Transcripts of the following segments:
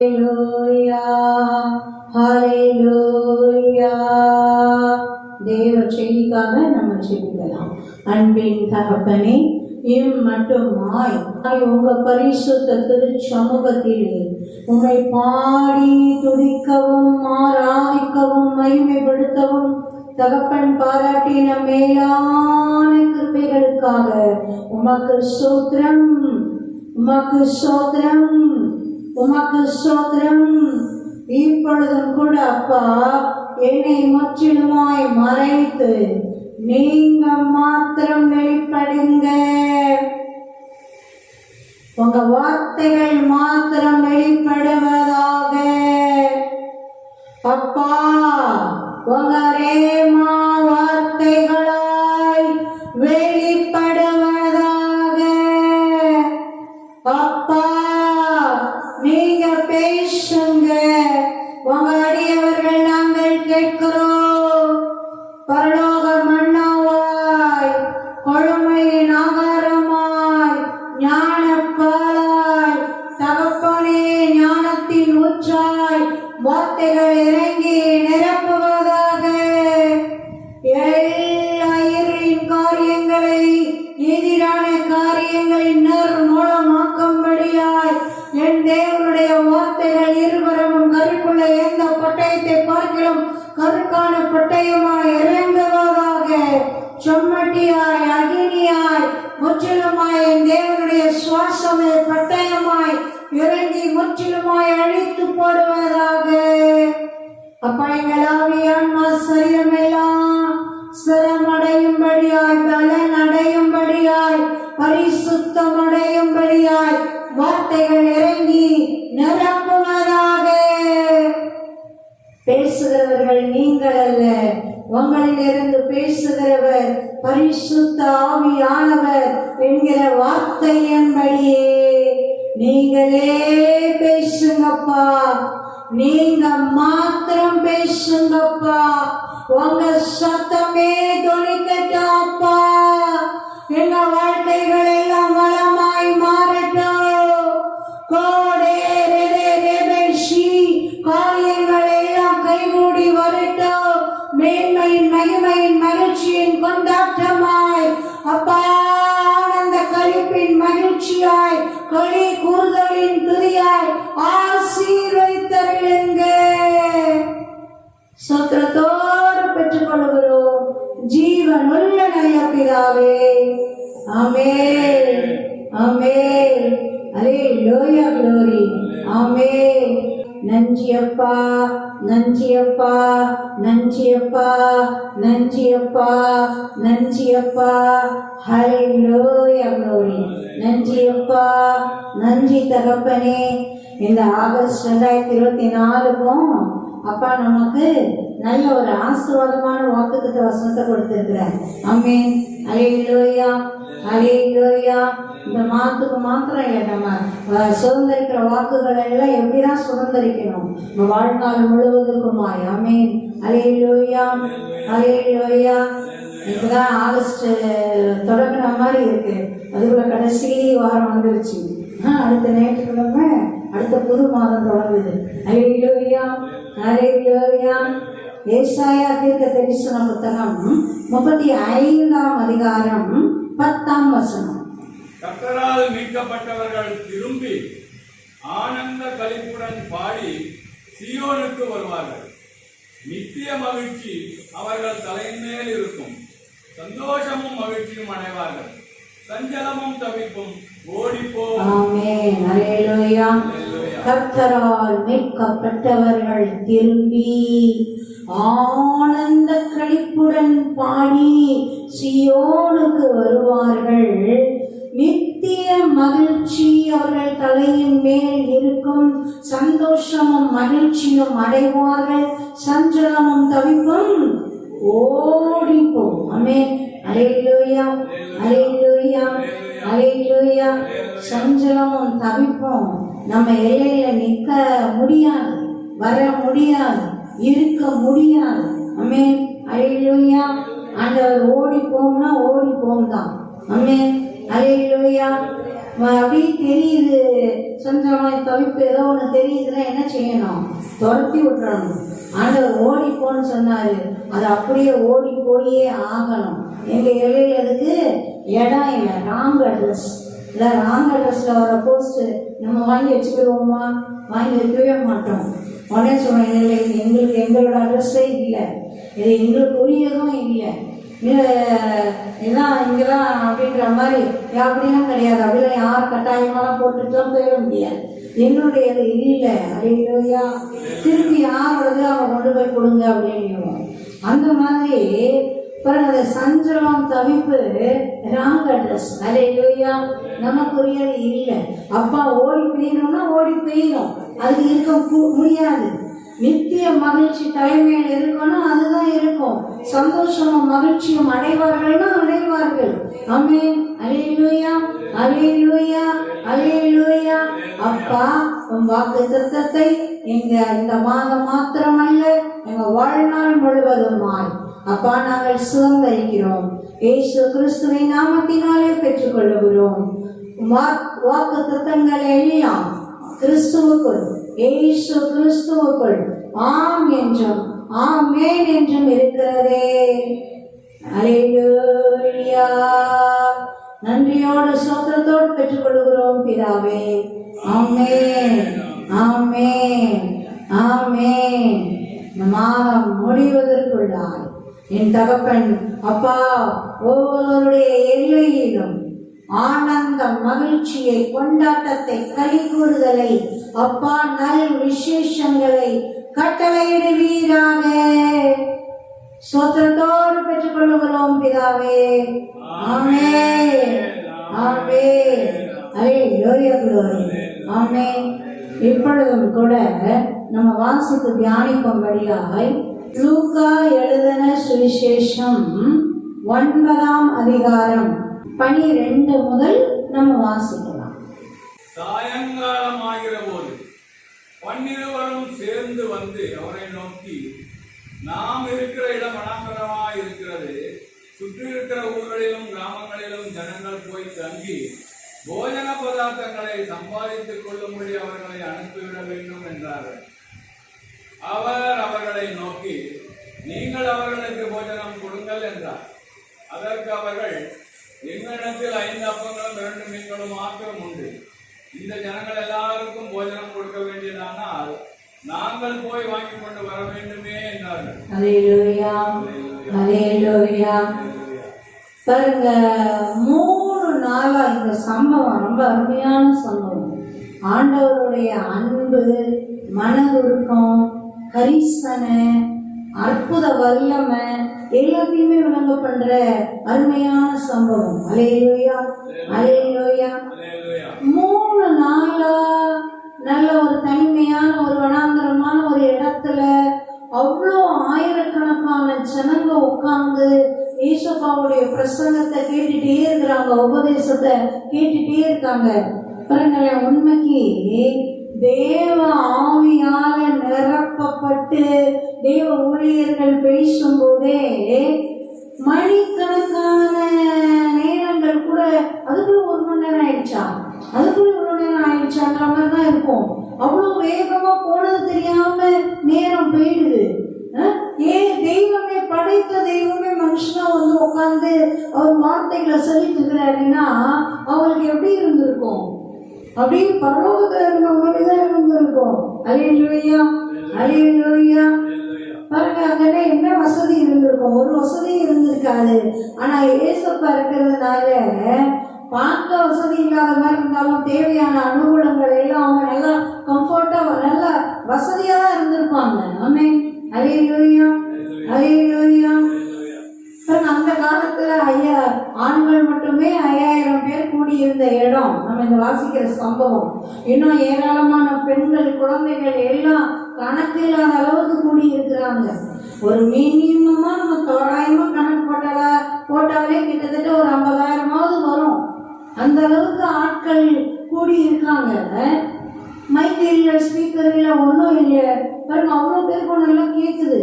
ஹல்லேலூயா, ஹல்லேலூயா. தேவ செய்திக்காக நம்ம ஜெபிக்கலாம். அன்பின் தகப்பனே, இம்மட்டுமாய் உங்க பரிசுத்த திருச்சமூகத்திலே உம்மை பாடி துதிக்கவும் ஆராதிக்கவும் மகிமைப்படுத்தவும் தகப்பன் பாராட்டின மேலான கிருபைகளுக்காக உமக்கு ஸ்தோத்திரம், உமக்கு ஸ்தோத்திரம், உமக்கு ஸ்தோத்திரம். இப்பொழுதும் கூட அப்பா, என்னை முற்றிலுமாய் மறைத்து நீங்க மாத்திரம் வெளிப்படுங்க. உங்க வார்த்தைகள் மாத்திரம் வெளிப்படுவதாக. அப்பா, உங்க ரேமா வார்த்தைகளாய் வெளிப்படுவதாக. அப்பா, நீங்க பேசுங்க. உங்க அடியவர்கள் நாங்கள் கேட்கிறோம். பரலோக மன்னாவாய், கொழுமையின் ஆகாரமாய், ஞானப்பாலாய், தகப்பனே ஞானத்தின் ஊற்றாய் வார்த்தைகள் இறங்கி நிரப்புவதாக. எல்லா இருளின் காரியங்களை, எதிரான காரியங்களை நிர்மூலமாக்கும்படியாய் என் தேவனுடைய வார்த்தைகள் இருவரும் கருக்குள்ள எந்த பட்டயத்தை பார்க்கிறோம் கருக்கான பட்டயமாய் இறங்குவதாக. சொம்மட்டியாய், அகினியாய், முற்றிலுமாய் என் தேவனுடைய சுவாசமே பட்டயமாய் இறங்கி முற்றிலுமாய் அழித்து போடுவதாக. அப்பா, எங்கள் ஆவியான்மா சரீரமெல்லாம் ஸ்திரமடையும்படியாய், பலன் அடையும்படியாய், பரிசுத்தம் அடையும்படியாய் வார்த்தைகள் இறங்கி நிரப்புவதாக. பேசுகிறவர்கள் நீங்கள் அல்ல, உங்களிலிருந்து பேசுகிறவர் பரிசுத்த ஆவியானவர் என்கிற வார்த்தையின்படியே நீங்களே பேசுங்கப்பா. நீங்க மாத்திரம் பேசுங்கப்பா. உங்க சத்தமே தொனிக்கட்டாப்பா. எங்க வாழ்க்கைகள் எல்லாம் வளமாய் மாறட்டும். காரியங்கள் எல்லாம் கைகூடி வரட்டும். மேன்மையின் மகிமையின் மகிழ்ச்சியின் கொண்டாட்டமாய் அப்பா, ஆனந்த களிப்பின் மகிழ்ச்சியாய், களி கூறுதலின் துதியாய் ஆசீர்வதித்தருளுங்க. சத்திரத்தோடு பெற்றுக் கொள்கிறோம் ஜீவனுள்ள நல்ல பிதாவே. ஆமென், ஆமென். அல்லேலூயா, glory. ஆமென். நஞ்சியப்பா, நஞ்சியப்பா, நஞ்சியப்பா, நஞ்சியப்பா, நஞ்சியப்பா. ஹல்லேலூயா, glory. நஞ்சியப்பா, நஞ்சி தகப்பனே. இந்த ஆகஸ்ட் 2024க்கும் அப்பா நமக்கு நல்ல ஒரு ஆசீர்வாதமான வாக்குத்தத்த வசனத்தை கொடுத்திருக்கிறார். ஆமென். அல்லேலூயா, அல்லேலூயா. இந்த மாத்துக்கு மாத்திரம் இல்லை, நம்ம சுதந்திரிக்கிற வாக்குகள் எல்லாம் எப்படிதான் சுதந்திரிக்கணும் நம்ம வாழ்நாள் முழுவதுக்குமாய். ஆமென். அல்லேலூயா, அல்லேலூயா. இப்பதான் ஆகஸ்ட் தொடங்கின மாதிரி இருக்கு, அதுக்குள்ள கடைசி வாரம் வந்துருச்சு. அடுத்த ஞாயிற்றுக்கிழமை அடுத்த புது மாதம் தொடங்குது. அல்லேலூயா, அல்லேலூயா. ஏசாயா தீர்க்க தரிசன புத்தகம் 35ஆம் அதிகாரம் 10ஆம் வசனம். கர்த்தரால் மீட்கப்பட்டவர்கள் திரும்பி ஆனந்த களிப்புடன் பாடி சீயோனுக்கு வருவார்கள். நித்திய மகிழ்ச்சி அவர்கள் தலைமேல் இருக்கும். சந்தோஷமும் மகிழ்ச்சியும் அடைவார்கள். சஞ்சலமும் தவிப்பும் ஓடிப்போம். ஆமென். அல்லேலூயா. கர்த்தரால் மீட்கப்பட்டவர்கள் திரும்பி ஆனந்த களிப்புடன் பாடி சீயோனுக்கு வருவார்கள். நித்திய மகிழ்ச்சி அவர்கள் தலையின் மேல் இருக்கும். சந்தோஷமும் மகிழ்ச்சியும் அடைவார்கள். சஞ்சலமும் தவிப்பும் ஓடிப்போம். ஆமென். அல்லேலூயா, அல்லேலூயா, அல்லேலூயா. சஞ்சலமும் தவிப்பும் நம்ம எல்லையில நிற்க முடியாது, வர முடியாது, இருக்க முடியாது. ஆமென். அல்லேலூயா. ஆண்டவர் ஓடி போம்னா ஓடி போம் தான். ஆமென். அல்லேலூயா. அப்படியே தெரியுது, சஞ்சலமாய் தவிப்பு ஏதோ ஒன்று தெரியுதுன்னா என்ன செய்யணும்? துரத்தி விட்டுறணும். ஆண்டவர் ஓடி போன்னு சொன்னாரு, அது அப்படியே ஓடி போயே ஆகணும். எங்க எல்லையில் அதுக்கு இடம் இல்லை. ராங் அட்ரஸ் இல்லை, ராங் அட்ரஸில் வர போஸ்ட் நம்ம வாங்கி வச்சுக்கிடுவோமா? வாங்கி வைக்கவே மாட்டோம். உடனே சொல்லுவோம், இல்லை எங்களுக்கு எங்களோட அட்ரஸே இல்லை, இது எங்களுக்கு உரியதும் இல்லை, இல்லை எல்லாம் இங்கே தான் அப்படின்ற மாதிரி அப்படிலாம் கிடையாது. அப்படிலாம் யார் கட்டாயமாலாம் போட்டுட்டுலாம் போயிட முடியாது. எங்களுடையது இல்லை. அல்லேலூயா. திருப்பி யாரோடது அவங்க கொண்டு போய் கொடுங்க அப்படின்னு. அந்த மாதிரி பாருங்க, சஞ்சலம் தவிப்பு ராங் அட்ரஸ். அல்லேலூயா. நமக்குரியது இல்லை. அப்பா ஓடி போயிடணும்னா ஓடி போயிடும், அதுக்கு இருக்க முடியாது. நித்திய மகிழ்ச்சி தலைமையில் இருக்கணும், அதுதான் இருக்கும். சந்தோஷமும் மகிழ்ச்சியும் அடைவார்கள்னா அடைவார்கள். ஆமென். அல்லேலூயா, அல்லேலூயா, அல்லேலூயா. அப்பா உன் வாக்கு தத்தத்தை எங்க இந்த மாதம் மாத்திரமல்ல, எங்க வாழ்நாள் முழுவதுமாய் அப்பா நாங்கள் சுதந்திரிக்கிறோம். இயேசு கிறிஸ்துவின் நாமத்தினாலே பெற்றுக்கொள்ளுகிறோம். வாக்கு தத்தங்கள் எல்லாம் கிறிஸ்துவுக்குள், இயேசு கிறிஸ்துவுக்குள் ஆம் என்றும் ஆமென் என்றும் இருக்கிறதே. அல்லேலூயா. நன்றியோடு ஸ்தோத்திரத்தோடு பெற்றுக்கொள்கிறோம் பிதாவே. ஆமென், ஆமென், ஆமென். இந்த மாதம் முடிவதற்குள்ளாய் என் தகப்பன் அப்பா ஒவ்வொருவருடைய எல்லையிலும் ஆனந்த மகிழ்ச்சியை, கொண்டாட்டத்தை, களி கூறுதலை, அப்பா நல் விசேஷங்களை கட்டளையிடுவீராக. ஸ்தோத்திரத்தோடு பெற்றுக்கொள்கிறோம் பிதாவே. ஆமென், ஆமென். அல்லேலூயா, glory. ஆமென். இப்பொழுதும் கூட நம்ம வாசித்து தியானிக்கும்படியாக லூக்கா எழுதின சுவிசேஷம் 9ஆம் அதிகாரம் 12 முதல் நம்ம வாசிக்கலாம். சாயங்காலம் ஆகிற போது 12 சேர்ந்து வந்து அவரை நோக்கி, நாம் இருக்கிற இடம் வனாந்தரமாய் இருக்கிறது, சுற்றி இருக்கிற ஊர்களிலும் கிராமங்களிலும் ஜனங்கள் போய் தங்கி போஜன பதார்த்தங்களை சம்பாதித்துக் கொள்ளும்படி அவர்களை அனுப்பிவிட வேண்டும் என்றார்கள். அவர் அவர்களை நோக்கி, நீங்கள் அவர்களுக்கு போஜனம் கொடுங்கள் என்றார். அதற்கு அவர்கள், எங்களிடத்தில் 5 அப்பங்களும் 2 மீன்களும் மாத்திரம் உண்டு. இந்த ஜனங்கள் எல்லாருக்கும் போஜனம் கொடுக்க வேண்டியதானால் நாங்கள் போய் வாங்கி கொண்டு வர வேண்டுமே என்றார்கள். அல்லேலூயா, அல்லேலூயா. பாருங்க, 3 நாளா இந்த சம்பவம் ரொம்ப அருமையான சம்பவம். ஆண்டவருடைய அன்பு, மனதுருக்கம், கரிசனை, அற்புத வல்லமை எல்லாத்தையுமே விளங்க பண்ற அருமையான சம்பவம். அல்லேலூயா, அல்லேலூயா. 3 நாளா நல்ல ஒரு தனிமையான ஒரு வனாந்தரமான ஒரு இடத்துல அவ்வளோ ஆயிரக்கணக்கான ஜனங்க உட்கார்ந்து ஈசப்பாவுடைய பிரசங்கத்தை கேட்டுட்டே இருக்கிறாங்க, உபதேசத்தை கேட்டுட்டே இருக்காங்க. பாருங்களேன், உண்மைக்கு தேவ ஆவியால நிரப்பப்பட்டு தேவ ஊழியர்கள் பேசும்போதே மணிக்கணக்கான நேரங்கள் கூட, அதுக்குள்ள 1 மணி நேரம் ஆயிடுச்சா, அதுக்குள்ள இவ்வளவு நேரம் ஆயிடுச்சான்ற மாதிரி தான் இருக்கும். அவ்வளோ வேகமா போனது தெரியாம நேரம் போயிடுது. தெய்வமே, படைத்த தெய்வமே மனுஷனா வந்து உட்கார்ந்து அவர் வார்த்தைகளை சொல்லிட்டு இருக்கிறாருன்னா அவங்களுக்கு எப்படி இருந்திருக்கும்? அப்படியே பரலோகத்துல இருந்த மாதிரிதான் இருந்திருக்கும். அல்லேலூயா, அல்லேலூயா. பாருங்க, அங்கே என்ன வசதி இருந்திருக்கும்? ஒரு வசதியும் இருந்திருக்காது. ஆனா ஏசப்பா இருக்கிறதுனால பார்க்க வசதி இல்லாத மாதிரி இருந்தாலும் தேவையான அனுகூலங்கள் எல்லாம் அவங்க நல்லா கம்ஃபர்ட்டா, நல்ல வசதியா தான் இருந்திருப்பாங்க. ஆமென், அல்லேலூயா, அல்லேலூயா. அந்த காலத்துல ஆண்கள் மட்டுமே 5000 பேர் கூடியிருந்த இடம் நம்ம இந்த வாசிக்கிற சம்பவம். இன்னும் ஏராளமான பெண்கள், குழந்தைகள் எல்லாம் கணக்கு இல்லாத அளவுக்கு கூடி இருக்கிறாங்க. ஒரு மினிமமா நம்ம தோராயமா கணக்கு போட்டாலே கிட்டத்தட்ட ஒரு 50,000 வரும். அந்த அளவுக்கு ஆட்கள் கூடி இருக்காங்க. மைக் இல்லை, ஸ்பீக்கர் இல்லை, ஒன்றும் இல்லை. பாருங்க, அவ்வளோ பேர் கொண்டு எல்லாம் கேட்குது.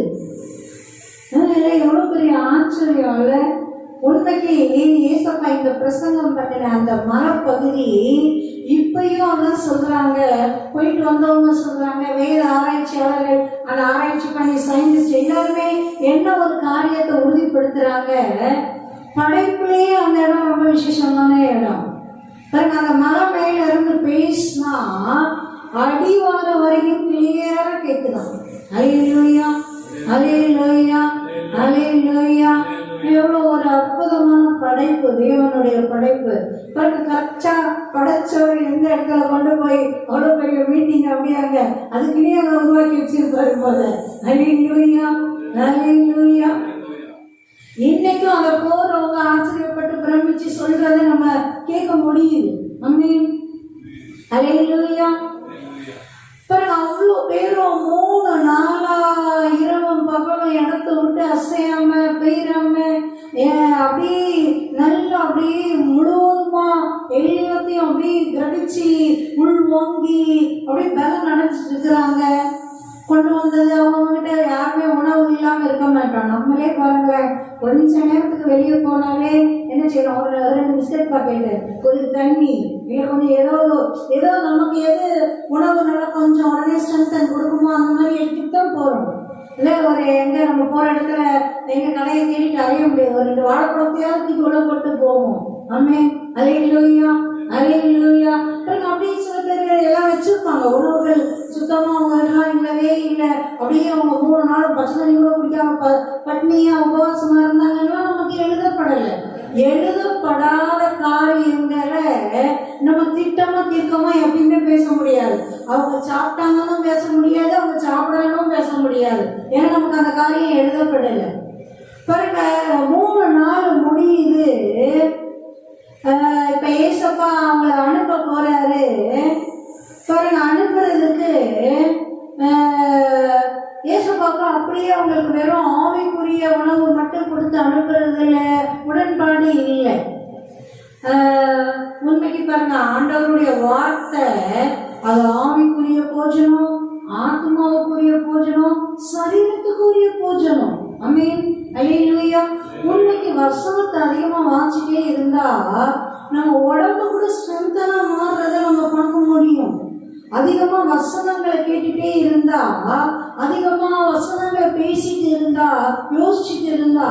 எவ்வளோ பெரிய ஆச்சரியம் இல்லை? உண்மைக்கு ஏசப்பா இந்த பிரசங்கம் பண்ணின அந்த மரப்பகுதி இப்பயும் அதான் சொல்றாங்க. போயிட்டு வந்தவங்க சொல்றாங்க, வேத ஆராய்ச்சியாளர்கள் அந்த ஆராய்ச்சி பண்ணி சயின்டிஸ்ட் எல்லாருமே என்ன ஒரு காரியத்தை உறுதிப்படுத்துறாங்க, படைப்புலேயே அந்த இடம் ரொம்ப விசேஷமான இடம். பாருங்க, அந்த மரம் மேல இருந்து பேசினா அடிவார வரைக்கும் கிளியரா கேட்குதான். அல்லேலூயா, அல்லேலூயா, அல்லேலூயா. எவ்வளோ ஒரு அற்புதமான படைப்பு, தேவனுடைய படைப்பு. பாருங்க, கரெக்டா படைச்சவர் எந்த இடத்துல கொண்டு போய் அவ்வளோ பெரிய மீட்டிங் அப்படியாங்க அதுக்குன்னே அதை உருவாக்கி வச்சிருப்பாரு போல. அல்லேலூயா, அல்லேலூயா. இன்னைக்கும் அதை போறவங்க ஆச்சரியப்பட்டு பிரமிச்சு சொல்றதை நம்ம கேட்க முடியுது. ஆமென், அல்லேலூயா. பாருங்க, அவ்வளோ பேரும் 3 நாளா இரவும் பகலும் இடத்த விட்டு அசையாம பெய்யாம அப்படியே நல்லா அப்படியே முழுவதுமா எல்லாத்தையும் அப்படியே கிரகிச்சு உள் வாங்கி அப்படியே பலம் நினைச்சிட்டு இருக்கிறாங்க. கொண்டு வந்தது அவங்க கிட்ட யாருமே உணவு இல்லாம இருக்க மாட்டோம். நம்மளே பாருங்களேன், கொஞ்ச நேரத்துக்கு வெளியே போனாலே என்ன செய்யணும், ஒரு 2 பிஸ்கட் பாக்கெட்டு, கொஞ்சம் தண்ணி, இல்லை கொஞ்சம் ஏதோ நமக்கு எது உணவு நல்லா கொஞ்சம் உடனே ஸ்ட்ரென்த் கொடுக்குமோ அந்த மாதிரி எடுத்துட்டு தான் போறோம். இல்லை ஒரு எங்க நம்ம போற இடத்துல எங்க கடையை தேடிட்டு அறைய முடியாது, ஒரு 2 வாழைப்பழத்தையாவது உள்ள போட்டு போவோம். ஆமென், அல்லேலூயா, அல்லேலூயா. அப்படியே சில பேர் எல்லாம் வச்சிருப்பாங்க உணவுகள் சுத்தமா அவங்க எல்லாம் இல்லவே இல்லை, அப்படியே அவங்க 3 நாள் பச்சை தண்ணி கூட குடிக்காம பட்னியா உபவாசமா இருந்தாங்கன்னா நமக்கு எழுதப்படலை. எழுதப்படாத காரியங்களை நம்ம திட்டமா தீர்க்கமா எப்பயுமே பேச முடியாது. அவங்க சாப்பிட்டாங்கன்னு பேச முடியாது, அவங்க சாப்பிடணும் பேச முடியாது. ஏன்னா நமக்கு அந்த காரியம் எழுதப்படலை. பாருங்க, 3 நாள் முடியுது. இப்ப ஏசப்பா அவங்கள அனுப்ப போறாரு. பாருங்க, அனுப்புறதுக்கு ஏசப்பாக்கு அப்படியே அவங்களுக்கு வெறும் ஆவிக்குரிய உணவு மட்டும் கொடுத்து அனுப்புறதுல உடன்பாடு இல்லை. உண்மைக்கு பாருங்க, ஆண்டவருடைய வார்த்தை அது ஆவிக்குரிய போஜனம், ஆத்மாவுக்குரிய போஜனம், சரீரத்துக்குரிய போஜனம். ஆமென், அல்லேலூயா. உண்மைக்கு வசனத்தை அதிகமா வாசிட்டே இருந்தா நம்ம உடம்பு கூட ஸ்ட்ரென்த்தனா மாறுறதை நம்ம பார்க்க முடியும். அதிகமா வசனங்களை கேட்டுட்டே இருந்தா, அதிகமா வசனங்களை பேசிட்டு இருந்தா, யோசிச்சுட்டு இருந்தா,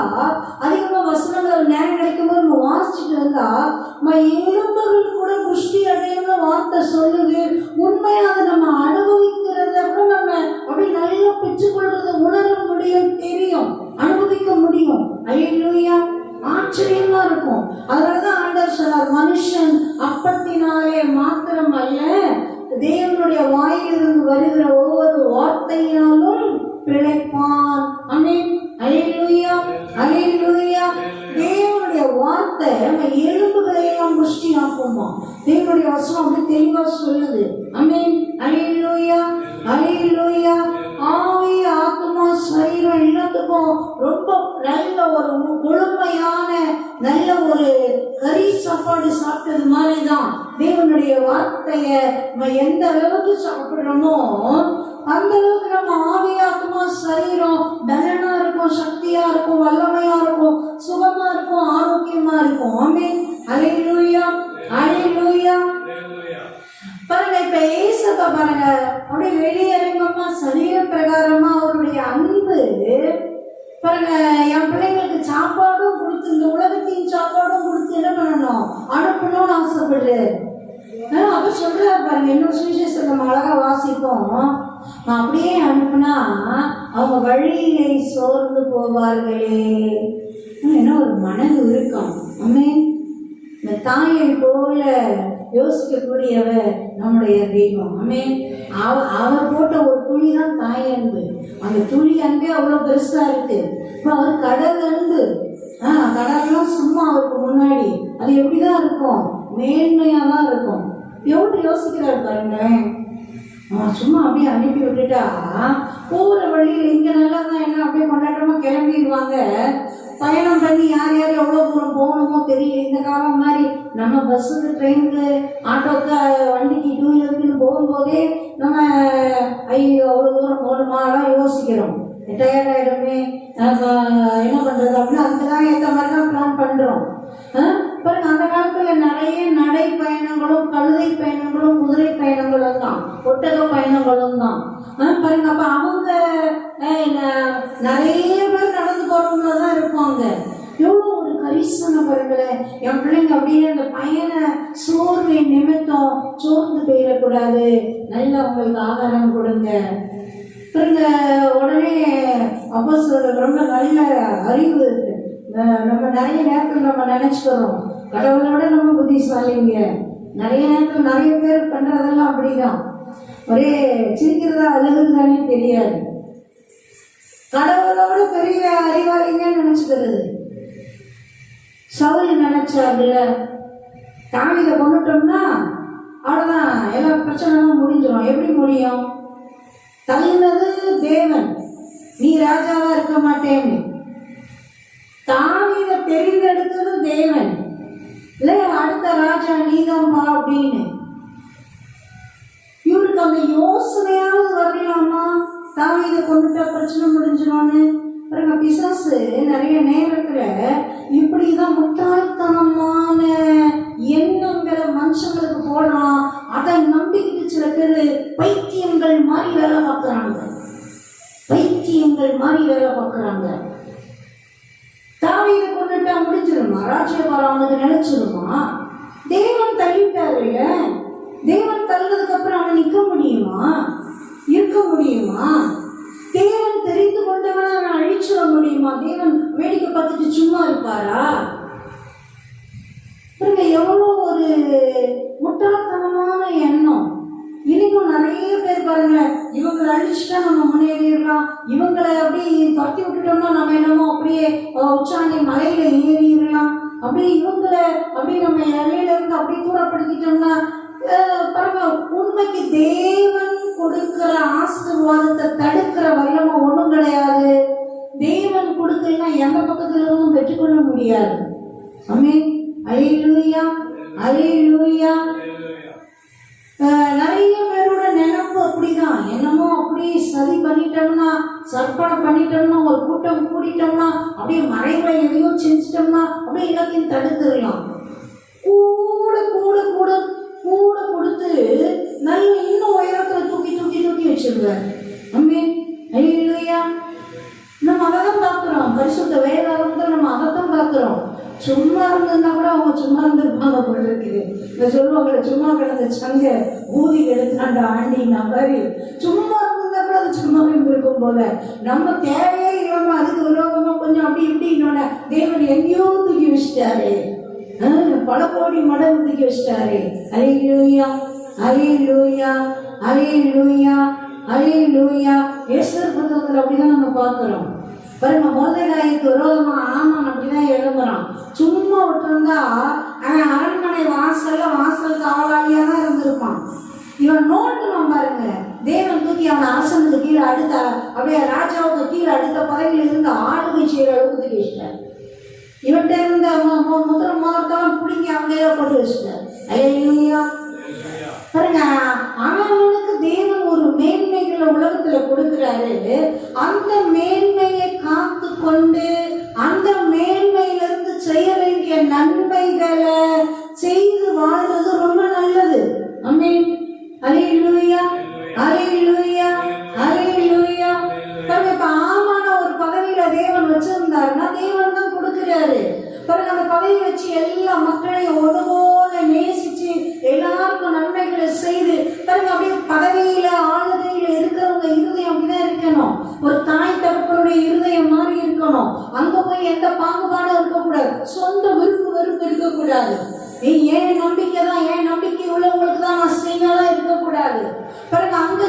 அதிகமா வசனங்களை நேரம் கிடைக்கும் போது நம்ம வாசிச்சுட்டு இருந்தா நம்ம எலும்புகள் கூட புஷ்டி அடையும்னு வார்த்தை சொல்லுது. உண்மையா அதை நம்ம அனுபவிக்கிறத கூட நம்ம அப்படி நல்லா பெற்றுக்கொள்றத உணர முடியும், தெரியும், அனுபவிக்க முடியும். அல்லேலூயா, ஆச்சரியமா இருக்கும். அதனாலதான் ஆண்டவர் சொன்னார், மனுஷன் அப்பத்தினாலே மாத்திரம் அல்ல, தேவனுடைய வாயிலிருந்து வருகிற ஒவ்வொரு வார்த்தையினாலும் பிழைப்பான். ஆமென், அல்லேலூயா, அல்லேலூயா. தேவனுடைய வார்த்தை நம்ம எலும்புகளை எல்லாம் புஷ்டி ஆக்குமா. தேவனுடைய வசனம் அப்படி தெளிவா சொல்லுது. ஆமென், அல்லேலூயா, அல்லேலூயா. ஆவி, ஆத்மா, சரீரம் எல்லாத்துக்கும் ரொம்ப நல்ல ஒரு முழுமையான நல்ல ஒரு கறி சாப்பாடு சாப்பிட்டது மாதிரிதான் தேவனுடைய வார்த்தைய நம்ம எந்த அளவுக்கு சாப்பிடுறோமோ அந்த அளவுக்கு நம்ம ஆவி, ஆத்மா, சரீரம் பலனா இருக்கும், சக்தியா இருக்கும், வல்லமையா இருக்கும், சுகமா இருக்கும், ஆரோக்கியமா இருக்கும். ஆமென், அல்லேலூயா, அல்லேலூயா. பாருங்க, இப்ப ஏசப்பா பாருங்க அப்படியே வெளியரங்கமா சரீர பிரகாரமா அவருடைய அன்பு பாருங்க, என் பிள்ளைங்களுக்கு சாப்பாடும் கொடுத்து இந்த உலகத்தின் சாப்பாடும் கொடுத்து என்ன பண்ணணும், அனுப்பணும்னு ஆசைப்படுறாரு. அப்ப சொல்றாரு பாருங்க, இன்னொரு சுவிசேஷத்தை நம்ம அழகா வாசிப்போம். நான் அப்படியே அனுப்புனா அவங்க வழியிலே சோர்ந்து போவார்களே. என்ன ஒரு மனது இருக்கும். ஆமென், இந்த தாயை போல யோசிக்கக்கூடியவர் நம்முடைய தெய்வம். ஆமென், அவர் போட்ட ஒரு துளி தான் தாய் அன்பு. அந்த துளி அன்பே அவ்வளோ பெருசா இருக்கு. இப்போ அவர் கடல் அன்பு, கடல்லாம் சும்மா அவருக்கு முன்னாடி அது எப்படிதான் இருக்கும், மேன்மையா தான் இருக்கும். எவ்வளவு யோசிக்கிறாரு பாருங்களேன். சும்மா அப்படியே அனுப்பி விட்டுட்டா போகிற வழியில் இங்க நல்லா தான் என்ன அப்படியே கொண்டாட்டமா கிளம்பிடுவாங்க. பயணம் பண்ணி யார் யார் எவ்வளோ தூரம் போகணுமோ தெரியல. இந்த காலம் மாதிரி நம்ம பஸ்ஸுக்கு, ட்ரெயினுக்கு, ஆட்டோக்கு, வண்டிக்கு, 2 வீலருக்குன்னு போகும்போதே நம்ம ஐயோ அவ்வளோ தூரம் போகணுமாலாம் யோசிக்கிறோம். டயர்ட் ஆகிடுமே, என்ன பண்ணுறது அப்படின்னு அதுக்கு தான் ஏற்ற மாதிரி தான் பிளான் பண்ணுறோம். பாருங்க, அந்த காலத்தில் நிறைய நடை பயணங்களும் கழுதை பயணங்களும் குதிரை பயணங்களும் தான், ஒட்டக பயணங்களும் தான். பாருங்க, அப்போ அவங்க நிறைய பேர் நடந்து போகிறவங்கள தான் இருப்பாங்க. எவ்வளோ ஒரு கரிசனை பாருங்களேன். என் பிள்ளைங்க அப்படியே அந்த பயண சோர்வின் நிமித்தம் சோர்ந்து போயிடக்கூடாது, நல்லா அவங்களுக்கு ஆகாரம் கொடுங்க. பாருங்க, உடனே அப்போஸ்தலர் ரொம்ப நல்ல அறிவு இருக்கு. நம்ம நிறைய நேரத்தில் நம்ம நினைச்சுக்கிறோம் கடவுளை விட நம்ம புத்திசாலிங்க. நிறைய நேரத்தில் நிறைய பேர் பண்றதெல்லாம் அப்படிதான், ஒரே சிரிக்கிறதா அழுகுறதானே தெரியாது. கடவுளோட பெரிய அறிவாளிங்கன்னு நினைச்சுக்கிறது. சவுல் நினைச்சாருல, தாவீதை கொண்டுட்டோம்னா அவ்வளோதான், எல்லா பிரச்சனையும் முடிஞ்சிடும். எப்படி முடியும்? தள்ளினது தேவன், நீ ராஜாவா இருக்க மாட்டேன்னு. தாவீதை தெரிந்தெடுத்தது தேவன், இல்லையா? அடுத்த ராஜா நீதான்பா அப்படின்னு. இவருக்கு அந்த யோசனையாவது வரலாமா, தாவீதை கொண்டுட்டா பிரச்சனை முடிஞ்சிடும்னு? பாருங்க, பிசாசு நிறைய நேரத்துல இப்படிதான் முட்டாள்தனமான எண்ணங்களை மனுஷங்களுக்கு போடுறான். அதை நம்பிக்கிட்டு சில பேர் பைத்தியங்கள் மாதிரி வேலை பார்க்குறாங்க, பைத்தியங்கள் மாதிரி வேலை பார்க்குறாங்க. தாவீதை கொண்டுட்டா முடிஞ்சிருமா? ராஜ்யபாரம் அவனுக்கு நினைச்சிருமா? தேவன் தள்ளிட்டாரு இல்ல, தேவன் தள்ளதுக்கு அப்புறம் அவன் நிற்க முடியுமா? இருக்க முடியுமா? தேவன் தெரிந்து கொண்டவனை அவன் அழிச்சிட முடியுமா? தேவன் வேடிக்கை பார்த்துட்டு சும்மா இருப்பாரா? எவ்வளோ ஒரு முட்டாள்தனமான எண்ணம். இன்னைக்கும் நிறைய பேர் பாருங்க, இவங்களை அழிச்சுட்டா நம்ம முன்னேறிடலாம், இவங்களை அப்படி துரத்தி விட்டுட்டோம்னா நம்ம என்னமோ அப்படியே உச்சாணி மலையில ஏறிடலாம், அப்படி இவங்களை அப்படி நம்ம இலையில இருந்து அப்படி தூரப்படுத்திட்டோம்னா பாருங்க, உண்மைக்கு தேவன் கொடுக்கிற ஆசீர்வாதத்தை தடுக்கிற வல்லமை ஒன்றும் கிடையாது. தேவன் கொடுக்கலன்னா எந்த பக்கத்துல இருந்தும் பெற்றுக்கொள்ள முடியாது. ஆமென், அல்லேலூயா, அல்லேலூயா. நிறைய பேரோட நினைப்பு அப்படிதான், என்னமோ அப்படி சதி பண்ணிட்டோம்னா, சற்பனை பண்ணிட்டோம்னா, ஒரு கூட்டம் கூடிட்டோம்னா, அப்படியே மறைவுல எதையோ செஞ்சிட்டோம்னா அப்படியே எல்லாத்தையும் தடுத்துடலாம். கூட கூட கூட கூட கொடுத்து நல்ல இன்னும் உயரத்துல தூக்கி தூக்கி தூக்கி வச்சிருக்காரு. ஆமென், அல்லேலூயா. நம்ம அதை தான் பார்க்குறோம், பரிசுத்த வேதாகமத்தில் நம்ம அதை தான் பார்க்குறோம். சும்மா இருந்திருந்தா கூட அவங்க சும்மா இருந்திருப்பாங்க போல இருக்குது. இந்த சொல்லுவாங்க, சும்மா கிடந்த சங்க ஊதி எடுத்தாண்ட ஆண்டினா மாதிரி, சும்மா இருந்திருந்தா கூட அது சும்மா இருந்திருக்கும் போல. நம்ம தேவையே இல்லாம அதுக்கு விரோதமா கொஞ்சம் அப்படி இப்படின்னு தேவன் எங்கேயோ தூக்கி வச்சிட்டாரு, பல கோடி மடங்கு தூக்கி வச்சிட்டாரு. அல்லேலூயா, அல்லேலூயா, அல்லேலூயா, அல்லேலூயா. எஸ்தர் புத்தகத்துல அப்படிதான் நம்ம பார்க்கிறோம். பாருங்க, மொர்தெகாய்க்கு விரோதமா ஆமான் அப்படிதான் எழுதுறான். சும்மா விட்டுருந்தா அவன் அரண்மனை வாசல் காவலாளியா தான் இருந்திருப்பான். இவன் நோண்டுவான் பாருங்க, தேவன் தூக்கி அவன் அரசனுக்கு கீழே அடுத்த அப்படியே ராஜாவுக்கு கீழே அடுத்த பதவியில இருந்து ஆளுகை செய்யற அளவுக்கு தூக்கி வச்சிட்டார். இவன்கிட்ட இருந்த முதலாம் பிடிங்கி அவங்க போட்டு வச்சுட்டார். அல்லேலூயா. பாருங்க, அவனுக்கு தேவன் ஒரு மேன்மைகளை உலகத்துல கொடுக்கிறாரு. அந்த மேன்மையை காத்து கொண்டு அந்த மேன்மையிலிருந்து செய்ய வேண்டிய நன்மைகளை செய்து வாழ்வது ரொம்ப நல்லது. ஆமென், அல்லேலூயா, அல்லேலூயா, அல்லேலூயா. பாருங்க, இப்ப ஆமான ஒரு பதவியில தேவன் வச்சிருந்தாருன்னா தேவன் தான் கொடுக்கிறாரு. பாருங்க, அந்த பதவி வச்சு எல்லா மக்களையும் ஒருபோல நேசிச்சு எல்லாருக்கும் நன்மைகளை செய்து பாருங்க, அப்படியே பதவியில ஆளுகையில இருக்கிறவங்க இருதயம் அப்படிதான் இருக்கணும். ஒரு தாய் தகப்பனுடைய இருதயம் மாதிரி இருக்கணும். அங்க போய் எந்த பாகுபாடும் இருக்கக்கூடாது, சொந்த வெறுப்பு இருக்கக்கூடாது. ஏன் நம்பிக்கை தான், ஏன் நம்பிக்கை உள்ளவங்களுக்கு தான் நான் செய்யலாம் இருக்கக்கூடாது. பாருங்க, அங்க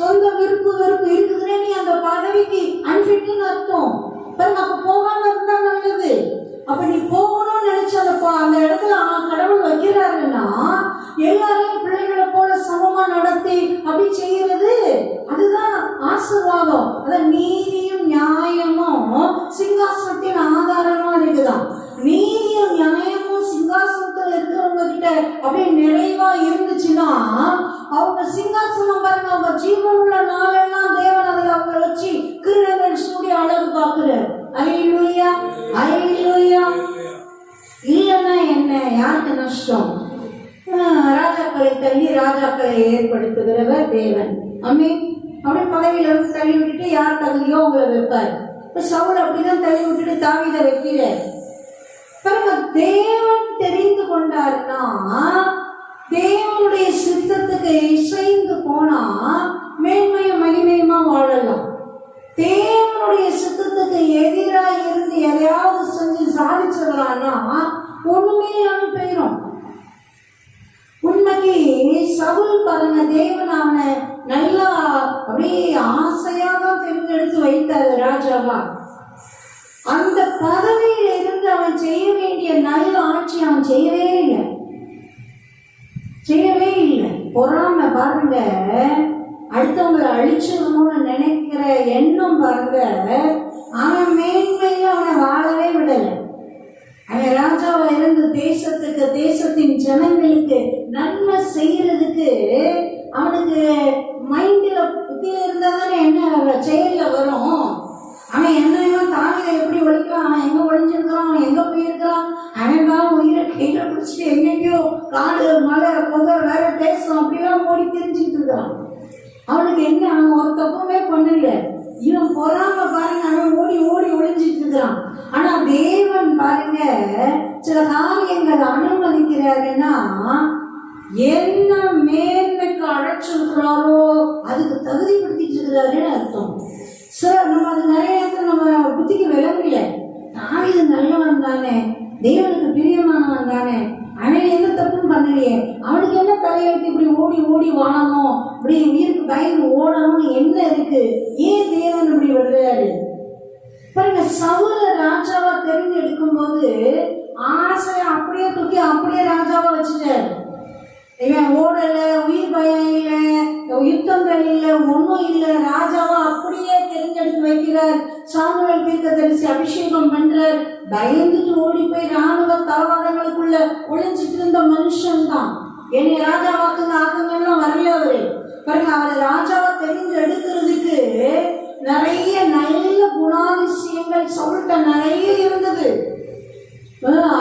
சொந்த விருப்பு இருக்குதுன்னே நீ அந்த பதவிக்கு அன்பிட்டுன்னு அர்த்தம். பாருங்க, அப்ப போகாம இருந்தா நல்லது. அப்ப நீ போகணும்னு நினைச்ச அந்த இடத்துல கடவுள் வைக்கிறாருன்னா எல்லாரையும் பிள்ளைகளை போல சமமா நடத்தி அப்படி செய்யறது, அதுதான் ஆசீர்வாதம். அதான் நீதியும் நியாயமும் சிங்காசனத்தின் ஆதாரமா இருக்குதான். நீதியும் நியாயமும் சிங்காசனத்துல இருக்கிறவங்க கிட்ட அப்படியே நிறைவா இருந்துச்சுன்னா அவங்க சிங்காசனம் பாருங்க, அவங்க ஜீவனுள்ள நாளெல்லாம் தேவன் அதில் அவங்களை வச்சு கிருணை தேவன். ஆமென். அப்படியே பதவியில இருந்து தள்ளி விட்டுட்டு யார் தகுதியோ உங்களை வைப்பார். இப்ப சவுல் அப்படிதான் தள்ளி விட்டுட்டு தாவீதை வைக்கிறார். பாருங்க, தேவன் தெரிந்து கொண்டாருன்னா தேவனுடைய சித்தத்துக்கு இசைந்து போனா மேன்மையும் மகிமையுமா வாழலாம். தேவனுடைய சித்தத்துக்கு எதிராக இருந்து எதையாவது செஞ்சு சாதிச்சிடலாம்னா ஒண்ணுமே இல்லாமல் போயிடும். உண்மைக்கு சவுல் பாருங்க, தேவன் அவனை நல்லா அப்படியே ஆசையாக தேர்ந்தெடுத்து வைத்தாரு ராஜாவா. அந்த பதவியில இருந்து அவன் செய்ய வேண்டிய நல்ல ஆட்சி அவன் செய்யவே இல்லை. பொறாம பாருங்க, அடுத்தவங்களை அழிச்சிடணும்னு நினைக்கிற எண்ணம் பாருங்க, அவன் மேன்மையில அவனை வாழவே விடலை. அவன் ராஜாவா இருந்து தேசத்துக்கு தேசத்தின் ஜனங்களுக்கு நன்மை செய்யறதுக்கு அவனுக்கு மைண்ட்ல புத்தியில இருந்தா தானே என்ன செயல்ல வரும். அவன் என்னையும் தாவிதை எப்படி ஒழிக்கலாம், அவன் எங்க ஒழிஞ்சிருக்கிறான், அவன் எங்க போயிருக்கிறான், அவன் தான் உயிரை கையில பிடிச்சிட்டு எங்கெங்கயோ காடு மலை புகை வேற தேசம் அப்படிலாம் ஓடி தெரிஞ்சுக்கிட்டு இருக்கிறான். அவனுக்கு என்ன, அவன் ஒரு தப்புமே பண்ணல. இவன் பொறாம பாருங்க, அவன் ஓடி ஓடி ஒழிஞ்சிட்டு இருக்கிறான். ஆனா தேவன் பாருங்க சில காரியங்களை அனுமதிக்கிறாருன்னா என்ன மேன்மைக்கு அழைச்சிருக்கிறாரோ அதுக்கு தகுதிப்படுத்திட்டு இருக்கிறாருன்னு அர்த்தம். சார் நம்ம அது நிறைய இடத்துல நம்ம புத்திக்கு விளங்கல. தாவீது நல்லவன் தானே, தேவனுக்கு பிரியமானவன் தானே, அவன் எந்த தப்பும் பண்ணலையே, அவனுக்கு என்ன தலையெழுத்து இப்படி ஓடி ஓடி வாழணும், இப்படி உயிருக்கு பயந்து ஓடணும்னு என்ன இருக்கு, ஏன் தேவன் இப்படி விடுறாரு பாருங்க. சவுல ராஜாவா தெரிந்து எடுக்கும் போது ஆசையை அப்படியே தூக்கி அப்படியே ராஜாவா வச்சுட்டாரு. இவன் ஓடல, உயிர் பயம் இல்லை, யுத்தங்கள் இல்லை, ஒன்றும் இல்லை, ராஜாவா அப்படியே தெரிஞ்செடுத்து வைக்கிறார். சாமுவேல் தீர்க்கதரிசி அபிஷேகம் பண்றார். பயந்துட்டு ஓடி போய் ராணுவ தளவாடங்களுக்குள்ள ஒளிஞ்சிட்டு இருந்த மனுஷன் தான். என்னை ராஜாவாக்குங்க ஆக்குங்கலாம் வரல அவரு. பாருங்க, அவரை ராஜாவா தெரிந்து எடுக்கிறதுக்கு நிறைய நல்ல குணாதிசயங்கள் சவுல்கிட்ட நிறைய இருந்தது.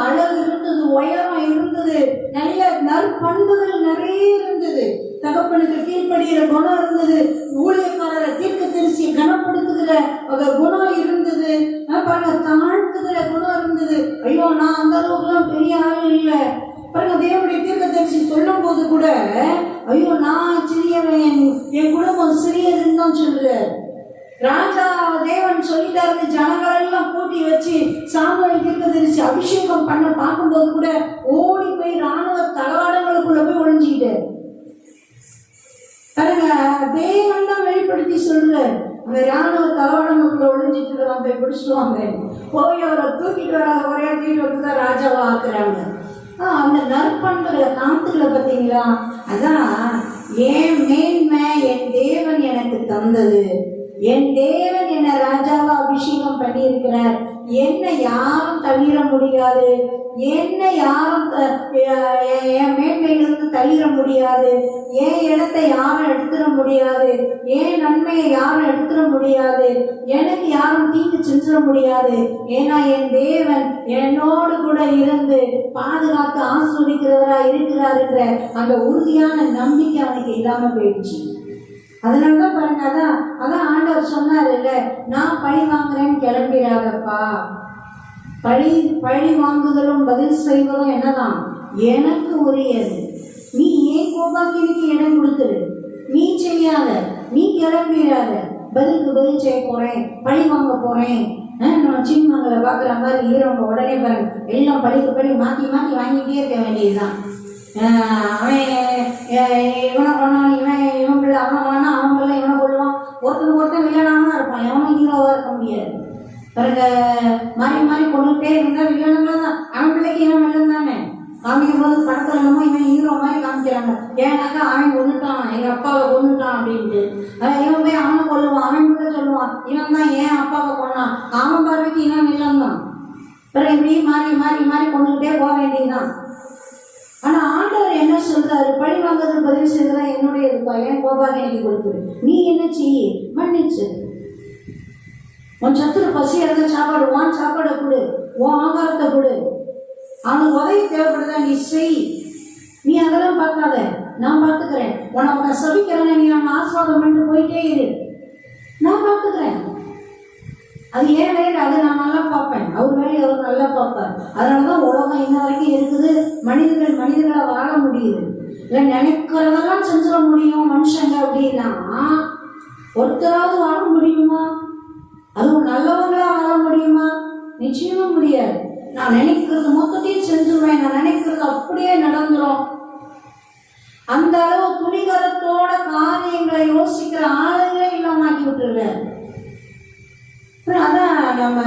அழகு இருந்தது, உயரம் இருந்தது, நல்ல நற்பண்புகள் நிறைய இருந்தது. தகப்பனுக்கு கீழ்ப்படுகிற குணம் இருந்தது, ஊழியக்காரரை தீர்க்கதரிசி கனப்படுத்துகிற குணம் இருந்தது, பாருங்க தாழ்த்துகிற குணம் இருந்தது. ஐயோ நான் அந்த அளவுக்குலாம் பெரிய ஆள் இல்லை. பாருங்க, தேவனுடைய தீர்க்கதரிசி சொல்லும் போது கூட ஐயோ நான் சிறியவன், என் குடும்பம் சிறியதுன்னு தான் சொல்றாரு. ராஜா தேவன் சொல்லிட்டாரு, ஜனங்கள் எல்லாம் கூட்டி வச்சு சாமுவேல் தீர்க்கதரிசி அபிஷேகம் பண்ண பார்க்கும்போது கூட ஓடி போய் ராணுவ தளவாடங்களுக்குள்ள போய் ஒழிஞ்சுக்கிட்டாரு. பாருங்க, தேவன் தான் வெளிப்படுத்தி சொல்றாரு, அந்த ராணுவ தளவாடங்களுக்குள்ள ஒழிஞ்சிட்டு இருக்கிறான், போய் பிடிச்சிடுவாங்க, போய் அவரை தூக்கிட்டு வராத ஒரே தூக்கிட்டு வந்துதான் ராஜாவா ஆக்குறாங்க. அந்த நற்பண்புகளை காத்துக்களை பார்த்தீங்களா? அதான் ஏன் மேன்மை, என் தேவன் எனக்கு தந்தது, என் தேவன் என்ன ராஜாவா அபிஷேகம் பண்ணி இருக்கிறார், என்னை யாரும் தள்ளிட முடியாது, என்னை யாரும் என் மேன்மையிலிருந்து தள்ளிட முடியாது, என் இடத்தை யாரும் எடுத்துட முடியாது, என் நன்மையை யாரும் எடுத்துட முடியாது, எனக்கு யாரும் தீங்கு செஞ்சிட முடியாது. ஏன்னா என் தேவன் என்னோடு கூட இருந்து பாதுகாத்து ஆஸ்வதிக்கிறவரா இருக்கிறார் என்ற அந்த உறுதியான நம்பிக்கை அவனுக்கு இல்லாம போயிடுச்சு. அதனாலதான் பாருங்க, அதான் ஆண்டவர் சொன்னார் இல்ல, நான் பழி வாங்குறேன்னு கிளம்பிடாதப்பா. பழி வாங்குதலும் பதில் செய்வதும் என்னதான் எனக்கு உரியது. நீ ஏன் கோபாக்கினிக்கு இடம் கொடுத்துரு, நீ செய்யாத, நீ கிளம்பிடாத, பதிலுக்கு பதில் செய்ய போறேன், பழி வாங்க போறேன். நம்ம சின்னங்களை பாக்குற மாதிரி ஈரவங்க உடனே பாருங்க எல்லாம் பழிக்கு பழி மாத்தி மாத்தி வாங்கிட்டே இருக்க வேண்டியதுதான். அவன் இவனை கொண்டான், இவன் பிள்ளை அவனை கொண்டான், அவன் பிள்ளை இவனை கொள்ளுவான், ஒருத்தன் வில்லனாக இருப்பான், எவனும் ஹீரோவா இருக்க முடியாது. பிறகு மாறி மாறி கொண்டுகிட்டே இருந்தா வில்லனுங்களா தான். அவன் பிள்ளைக்கு இவன் வில்லன் தானே காமிக்கும் போது படத்துல என்னமோ இவன் ஹீரோ மாதிரி காமிக்கிறாங்க. ஏன்னாக்கா அவன் கொண்டுட்டான், எங்க அப்பாவை கொண்டுட்டான் அப்படின்ட்டு இவன் போய் அவனை கொள்ளுவான், அவன் கூட சொல்லுவான் இவன் தான் ஏன் அப்பாவை கொண்டான், அவன் பார்வைக்கு இவன் வில்லன் தான். பிறகு இப்படி மாறி மாறி மாறி கொண்டுகிட்டே போக வேண்டியதுதான். ஆனா ஆண்டவர் என்ன சொல்றாரு, பழி வாங்குறது பதில் செய்யறதா என்னுடைய இருப்பா, ஏன் கோபாகினிக்கு கொடுத்துரு, நீ என்ன செய்ய மன்னிச்சு, உன் சத்துரு பசி இறந்த சாப்பாடு, உன் சாப்பாடை கொடு, உன் ஆகாரத்தை கொடு, அவனுக்கு உதவி தேவைப்படுதா நீ செய். நீ அதெல்லாம் பார்க்காத, நான் பார்த்துக்கிறேன். உன்னை சபிக்கிறேன்னு நீ அவனை ஆசீர்வாதம் பண்ணிட்டு போயிட்டே இரு, நான் பார்த்துக்கிறேன். அது ஏன் வேலை, அதை நான் நல்லா பார்ப்பேன். அவர் வேலையை அவர் நல்லா பார்ப்பார். அதனாலதான் உலகம் இன்ன வரைக்கும் இருக்குது. மனிதர்களை வாழ முடியுது. இல்லை நினைக்கிறதெல்லாம் செஞ்சிட முடியும் மனுஷங்க அப்படின்னா, ஒருத்தராவது வாழ முடியுமா? அதுவும் நல்லவங்களா வாழ முடியுமா? நிச்சயமா முடியாது. நான் நினைக்கிறது மொத்தத்தையும் செஞ்சுருவேன், நான் நினைக்கிறது அப்படியே நடந்துரும். அந்த அளவு துணிகரத்தோட காரியங்களை யோசிக்கிற ஆளுங்களே இல்லாமக்கி விட்டுருவேன். அதான் நம்ம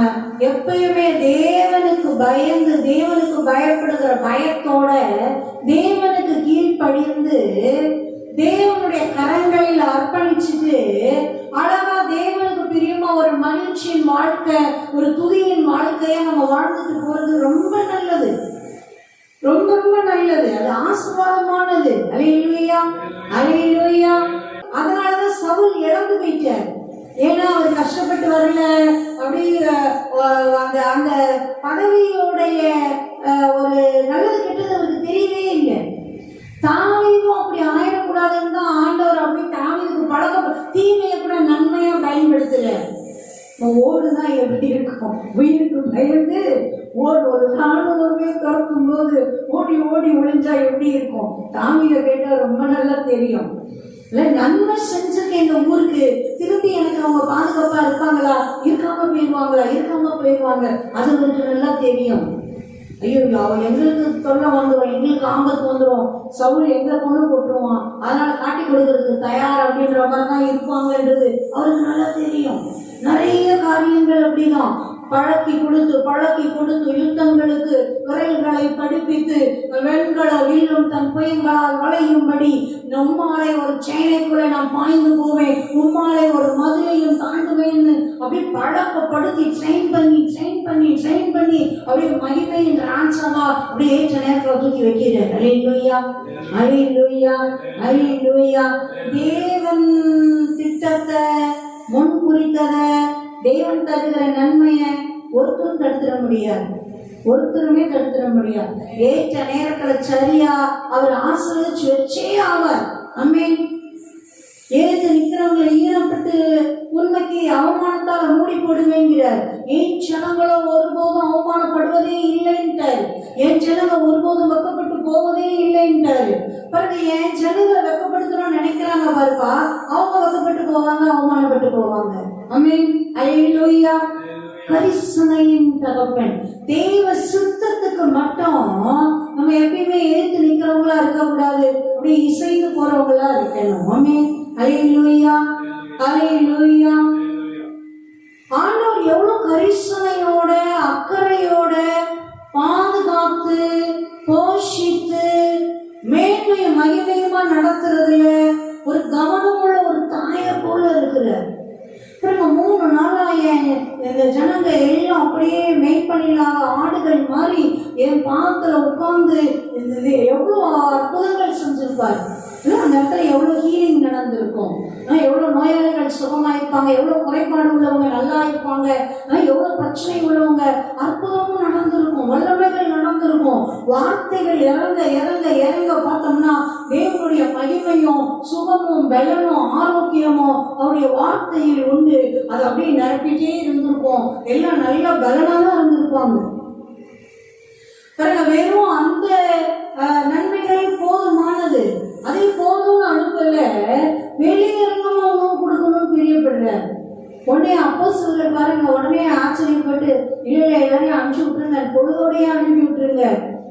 எப்பயுமே தேவனுக்கு பயந்து, தேவனுக்கு பயப்படுகிற பயத்தோட, தேவனுக்கு கீழ்ப்படிந்து, தேவனுடைய கரங்களில் அர்ப்பணிச்சுட்டு அழகா தேவனுக்கு பிரியமா ஒரு மகிழ்ச்சியின் வாழ்க்கை, ஒரு துதியின் வாழ்க்கையை நம்ம வாழ்ந்துட்டு போறது ரொம்ப நல்லது, ரொம்ப ரொம்ப நல்லது. அது ஆசீர்வாதமானது. அல்லேலூயா, அல்லேலூயா. அதனாலதான் சவுல் இழந்து போயிட்டார். ஏன்னா அவர் கஷ்டப்பட்டு வரல, அப்படி அந்த அந்த பதவியோடைய ஒரு நல்லது கெட்டது அவருக்கு தெரியவே இல்லை. தாவீதும் அப்படி ஆயிடக்கூடாதுன்னு தான் ஆண்டவர் அப்படி தாவீதுக்கு பழக்க தீமையை கூட நன்மையா பயன்படுத்துறார். ஓடுதான் எப்படி இருக்கும், உயிருக்கு பயந்து ஒரு ராணுவமே துறக்கும் போது ஓடி ஓடி ஒளிஞ்சா எப்படி இருக்கும், தாவீதை கேட்டா ரொம்ப நல்லா தெரியும். இல்லை நன்மை செஞ்சிருக்க இந்த ஊருக்கு திரும்பி எனக்கு அவங்க பாதுகாப்பா இருப்பாங்களா, இருக்காம போயிடுவாங்க, அது அவருக்கு நல்லா தெரியும். ஐயோ அவன் எங்களுக்கு தொல்லை வந்துடும், எங்களுக்கு ஆபத்து வந்துடும், சவுல் எங்களை கொண்டு போட்டுருவான், அதனால காட்டி கொடுக்கறதுக்கு தயார் அப்படின்ற மாதிரி தான் இருப்பாங்கன்றது அவருக்கு நல்லா தெரியும். நிறைய காரியங்கள் அப்படிதான் பழக்கி கொடுத்து யுத்தங்களுக்கு விரல்களை படிப்பித்து வெண்கல வில்லும் தன் புயங்களால் வளையும்படி உம்மாலை ஒரு செயினைக்குள்ளே நான் பாய்ந்து போவேன், உம்மாலை ஒரு மதுரையும் தாண்டுவேன்னு அப்படி பழக்கப்படுத்தி ட்ரெயின் பண்ணி அப்படியே மகிமையின் ராஜாவா அப்படியே ஏற்ற நேரத்தில் தூக்கி வைக்கிறேன். அல்லேலூயா, அல்லேலூயா, அல்லேலூயா. தேவன் திட்டத்தை முன் குறித்ததை, தேவன் தருகிற நன்மையை ஒருத்தரும் தடுத்துட முடியாது. ஏற்ற நேரத்துல சரியா அவர் ஆசீர்வதிச்சு வச்சே ஆவார். ஆமென். ஏற்று நிற்கிறவங்களை ஈரப்பட்டு உண்மைக்கு அவமானத்தால் மூடி போடுவேங்கிறார். என் ஜனங்களோ ஒருபோதும் அவமானப்படுவதே இல்லைன்ட்டார். என் ஜனங்கள் ஒருபோதும் வெக்கப்பட்டு போவதே இல்லைன்ட்டாரு. பாருங்க, என் ஜனங்களை வெக்கப்படுத்தணும்னு நினைக்கிறாங்க பாருப்பா, அவங்க வெக்கப்பட்டு போவாங்க, அவமானப்பட்டு போவாங்க. ஆமென், அல்லேலூயா. கரிசனையின் தகப்பன் தேவ சுத்தத்துக்கு மட்டும் நம்ம எப்பயுமே ஏற்று நிற்கிறவங்களா இருக்கக்கூடாது, அப்படி இசைந்து போறவங்களா இருக்கணும். ஆமென், அல்லேலூயா, அல்லேலூயா. ஆண்டவர் எவ்வளவு கரிசனையோட அக்கறையோட பாதுகாத்து போஷித்து மேன்மைய மகிமையுமா நடத்துறதுல ஒரு கவனமுள்ள ஒரு தாயை போல இருக்கிறார். 3 நாளா இந்த ஜனங்க எல்லாம் அப்படியே மேய்ப்பனில்லாத ஆடுகள் மாதிரி என் பாதத்துல உட்கார்ந்து எவ்வளவு அற்புதங்கள் செஞ்சிருப்பாரு. அந்த இடத்துல எவ்வளவு ஹீலிங் நடந்திருக்கும், எவ்வளவு நோயாளிகள் சுகமாயிருப்பாங்க, எவ்வளவு குறைபாடு உள்ளவங்க நல்லா இருப்பாங்க, எவ்வளவு பிரச்சனை உள்ளவங்க அற்புதமும் நடந்திருக்கும், வல்லமைகள் நடந்திருக்கும். வார்த்தைகள் இறங்க பார்த்தோம்னா தேவனுடைய மகிமையும் சுகமும் பலனும் ஆரோக்கியமும் அவருடைய வார்த்தையில் உண்டு. அது அப்படியே நிரப்பிட்டே இருந்திருக்கும். எல்லாம் நல்ல பலனா தான் இருந்திருப்பாங்க. வெறும் அந்த நன்மைகள் போதுமானது, அதே போதும்னு அனுப்பல, வெளியரங்கமா உணவு கொடுக்கணும்னு பிரியப்படுறாரு. உடனே அப்போஸ்தலர்கள் பாருங்க, உடனே ஆச்சரியப்பட்டு இல்லை எல்லாரையும் அனுப்பிச்சு விட்டுருங்க, பொழுதோடையே அனுப்பி விட்டுருங்க,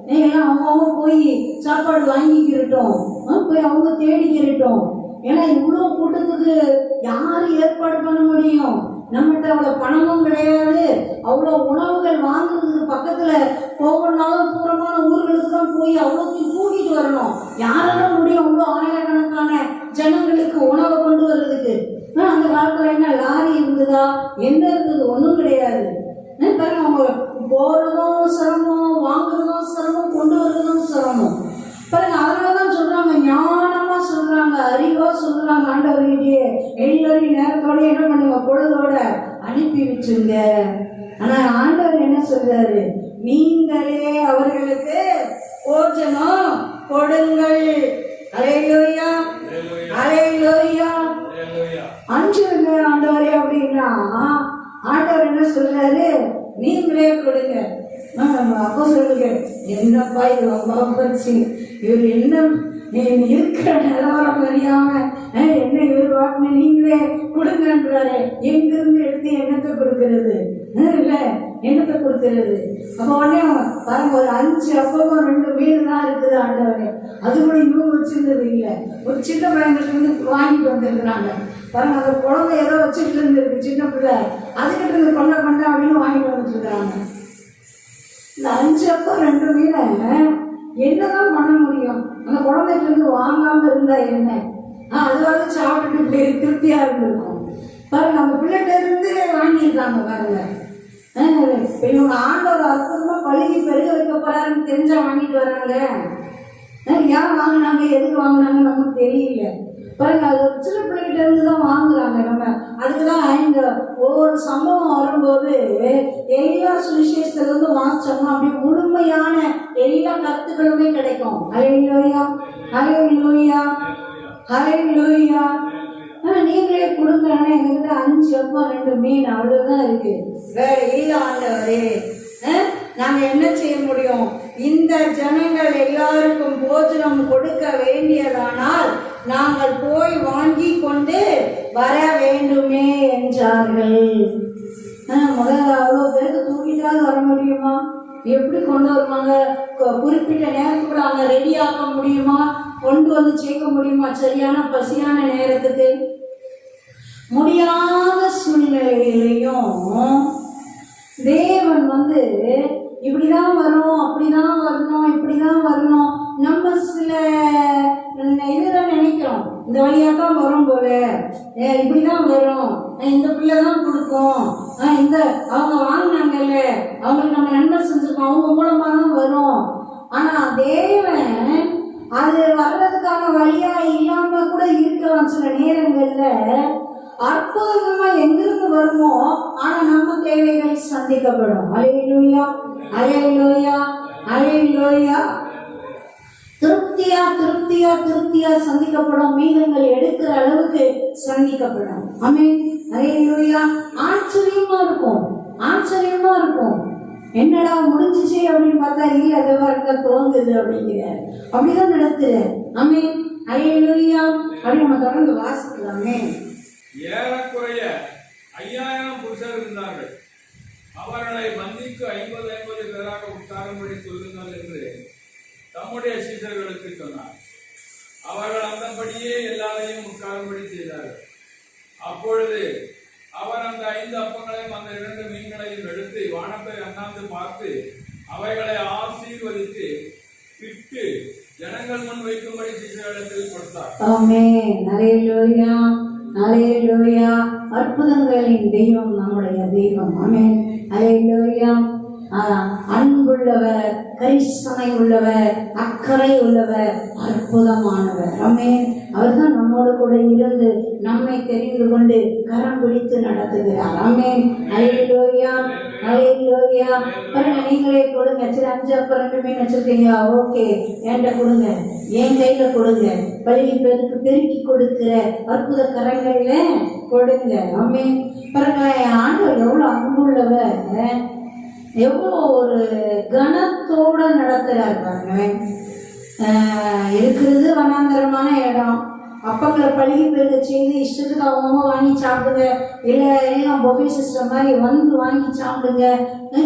நீங்களாம் அவங்க போய் சாப்பாடு வாங்கிக்கிறட்டும், போய் அவங்க தேடிக்கிறட்டும். ஏன்னா இவ்வளோ கூட்டத்துக்கு யாரு ஏற்பாடு பண்ண முடியும்? நம்மகிட்ட அவ்வளோ பணமும் கிடையாது, அவ்வளோ உணவுகள் வாங்குறதுக்கு பக்கத்துல போகணும்னாலும் தூரமான ஊர்களுக்கு தான் போய் அவ்வளோத்தையும் கூட்டிட்டு வரணும். யாரெல்லாம் முடியும் அவ்வளோ ஆயிரக்கணக்கான ஜனங்களுக்கு உணவை கொண்டு வர்றதுக்கு? அந்த காலத்துல என்ன லாரி இருந்ததா, என்ன இருந்தது? ஒன்றும் கிடையாது. அவங்க போறதும் சிரமம், வாங்குறதும் சிரமம், கொண்டு வர்றதும் சிரமம். பாருங்க, அதனாலதான் சொல்றாங்க, ஞானமா சொல்றாங்க, அறிவா சொல்றாங்க, ஆண்டவர்கிட்டயே எல்லாரையும் நேரத்தோட என்ன பண்ணுங்க, பொழுதோட அனுப்பி வச்சுங்க. ஆனா ஆண்டவர் என்ன சொல்றாரு? நீங்களே அவர்களுக்கு கொடுங்கள். அல்லேலூயா, அல்லேலூயா. அஞ்சுங்க ஆண்டவரே அப்படின்னா ஆண்டவர் என்ன சொல்றாரு? நீங்களே கொடுங்க. அப்போ சொல்லுங்க, என்னப்பா இது ரொம்ப பச்சு, இவர் என்ன இருக்கிற நிலவரம் தெரியாம என்ன இவர் வாக்கு நீங்களே கொடுங்கன்றாரு. எங்கிருந்து எடுத்து என்னத்தை கொடுக்கறது? இல்ல என்னத்தை கொடுக்கறது? அப்ப உடனே பாருங்க, ஒரு 5 அப்பமும் 2 மீன் தான் இருக்குது ஆண்டவரே. அது கூட இன்னும் வச்சிருந்தது இல்லை. ஒரு சின்ன பையன்கிட்ட இருந்து வாங்கிட்டு வந்திருக்கிறாங்க பாருங்க. அந்த குழந்தை ஏதோ வச்சுட்டு இருந்திருக்கு சின்ன பிள்ளை, அதுக்கிட்ட இருந்து கொண்ட அப்படின்னு வாங்கிட்டு வந்துட்டு இருக்கிறாங்க. இந்த 5 அப்பம் 2 மீனை என்னதான் பண்ண முடியும்? அந்த குழந்தைகிட்ட இருந்து வாங்காம இருந்தா என்ன? அதுவாக சாப்பிட்டுட்டு திருப்தியா இருந்திருக்கும். பாருங்க, அந்த பிள்ளைகிட்ட இருந்து வாங்கியிருக்காங்க பாருங்க. இவங்க ஆண்டவர் அற்புதமா பழுகி பெருக வைக்க போறாருன்னு தெரிஞ்சா வாங்கிட்டு வராங்க. ஏன் வாங்கினாங்க, எதுக்கு வாங்கினாங்க நமக்கு தெரியல. பாருங்க, அது ஒரு சின்ன பிள்ளைகிட்ட இருந்து தான் வாங்குறாங்க. நம்ம அதுக்குதான் இந்த ஒவ்வொரு சம்பவம் வரும்போது எல்லா சுவிசேஷத்துல இருந்து வாங்கிச்சோம்னா அப்படியே முழுமையான எல்லா கருத்துக்களுமே கிடைக்கும். அல்லேலூயா, அல்லேலூயா, அல்லேலூயா. நீங்களே கொடுங்க. எங்ககிட்ட 5 அப்பம் 2 மீன் அவ்வளவுதான் இருக்கு, வேற இல்ல ஆண்டவரே. நாங்க என்ன செய்ய முடியும்? இந்த ஜனங்கள் எல்லாருக்கும் போஜனம் கொடுக்க வேண்டியதானால் நாங்கள் போய் வாங்கி கொண்டு வர வேண்டுமே என்றார்கள். முதல்ல அவ்வளோ பேருக்கு தூக்கிட்டாவது வர முடியுமா? எப்படி கொண்டு வருவாங்க? குறிப்பிட்ட நேரத்துக்குள்ள அவங்க ரெடி ஆக்க முடியுமா? கொண்டு வந்து சேர்க்க முடியுமா சரியான பசியான நேரத்துக்கு? முடியாத சூழ்நிலையிலையும் தேவன் இப்படிதான் வரும், அப்படிதான் வரணும், இப்படிதான் வரணும். நம்ம சில இதெல்லாம் நினைக்கிறோம், இந்த வழியாக தான் வரும் போல, இப்படிதான் வரும், இந்த பிள்ளை தான் கொடுக்கும், இந்த அவங்க வாங்கினாங்கல்ல அவங்களுக்கு நம்ம நன்மை செஞ்சிருக்கோம், அவங்க மூலமா தான் வரும். ஆனா தேவன் அது வர்றதுக்கான வழியா இல்லாம கூட இருக்கலாம் சில நேரங்கள்ல. அற்புதமா எங்கிருந்து வருமோ, ஆனா நம்ம தேவைகள் சந்திக்கப்படும். அல்லேலூயா, அல்லேலூயா, அல்லேலூயா. திருப்தியா திருப்தியா திருப்தியா சந்திக்கப்படும். மீதங்கள் எடுக்கிற அளவுக்கு சந்திக்கப்படும். ஆமென், அல்லேலூயா. ஆச்சரியமா இருக்கும், ஆச்சரியமா இருக்கும். என்னடா முடிஞ்சிச்சு அப்படின்னு பார்த்தா இல்ல, அதை இருக்க துவங்குது அப்படிங்கிற அப்படிதான் நடத்துற. ஆமென், அல்லேலூயா. அப்படி நம்ம தொடர்ந்து வாசிக்கலாமே. ஏறக்குறைய 5000 புருஷர் இருந்தார்கள். அவர்களை மந்திக்கு 50 பேராக உட்காரும்படி சொல்லுங்கள் என்று தம்முடைய சீடர்களுக்கு சொன்னார். அவர்கள் அந்தபடியே எல்லாரையும் உட்காரும்படி செய்தார்கள். அப்பொழுது அவர் அந்த 5 அப்பங்களையும் அந்த 2 மீன்களையும் எடுத்து வானத்தை அண்ணாந்து பார்த்து அவைகளை ஆசீர்வதித்து பிட்டு ஜனங்கள் முன் வைக்கும்படி சீடர்களிடத்தில் கொடுத்தார். ஆமென், அல்லேலூயா, அல்லேலூயா. அற்புதங்களின் தெய்வம் நம்முடைய தெய்வம். ஆமென், அல்லேலூயா. அன்புள்ளவர், கரிசனை உள்ளவர், அக்கறை உள்ளவர், அற்புதமானவர். ஆமென். அவர்தான் நம்மோடு கூட இருந்து நம்மை தெரிந்து கொண்டு கரம் பிடித்து நடத்துகிறார். ஆமென், அல்லேலூயா, அல்லேலூயா. பாருங்க, நீங்களே கொடுங்க. சரி, 5 அப்பம் 2 மீன் வச்சிருக்கீங்க, ஓகே, என்கிட்ட கொடுங்க, என் கையில கொடுங்க. பள்ளி பேருக்கு பெருக்கி கொடுக்கிற அற்புத கரங்கள்ல கொடுங்க. ஆமென். பாருங்க, ஆண்டவர் எவ்வளவு அன்புள்ளவர், எவ்வளோ ஒரு கனத்தோட நடத்துறாரு பாருங்க. இருக்கிறது வனாந்தரமான இடம். அப்பங்களை பழகி பெருக செய்து இஷ்டத்துக்கு அவங்க வாங்கி சாப்பிடுங்க, இல்லை எல்லாம் பொஃபே சிஸ்டம் மாதிரி வந்து வாங்கி சாப்பிடுங்க,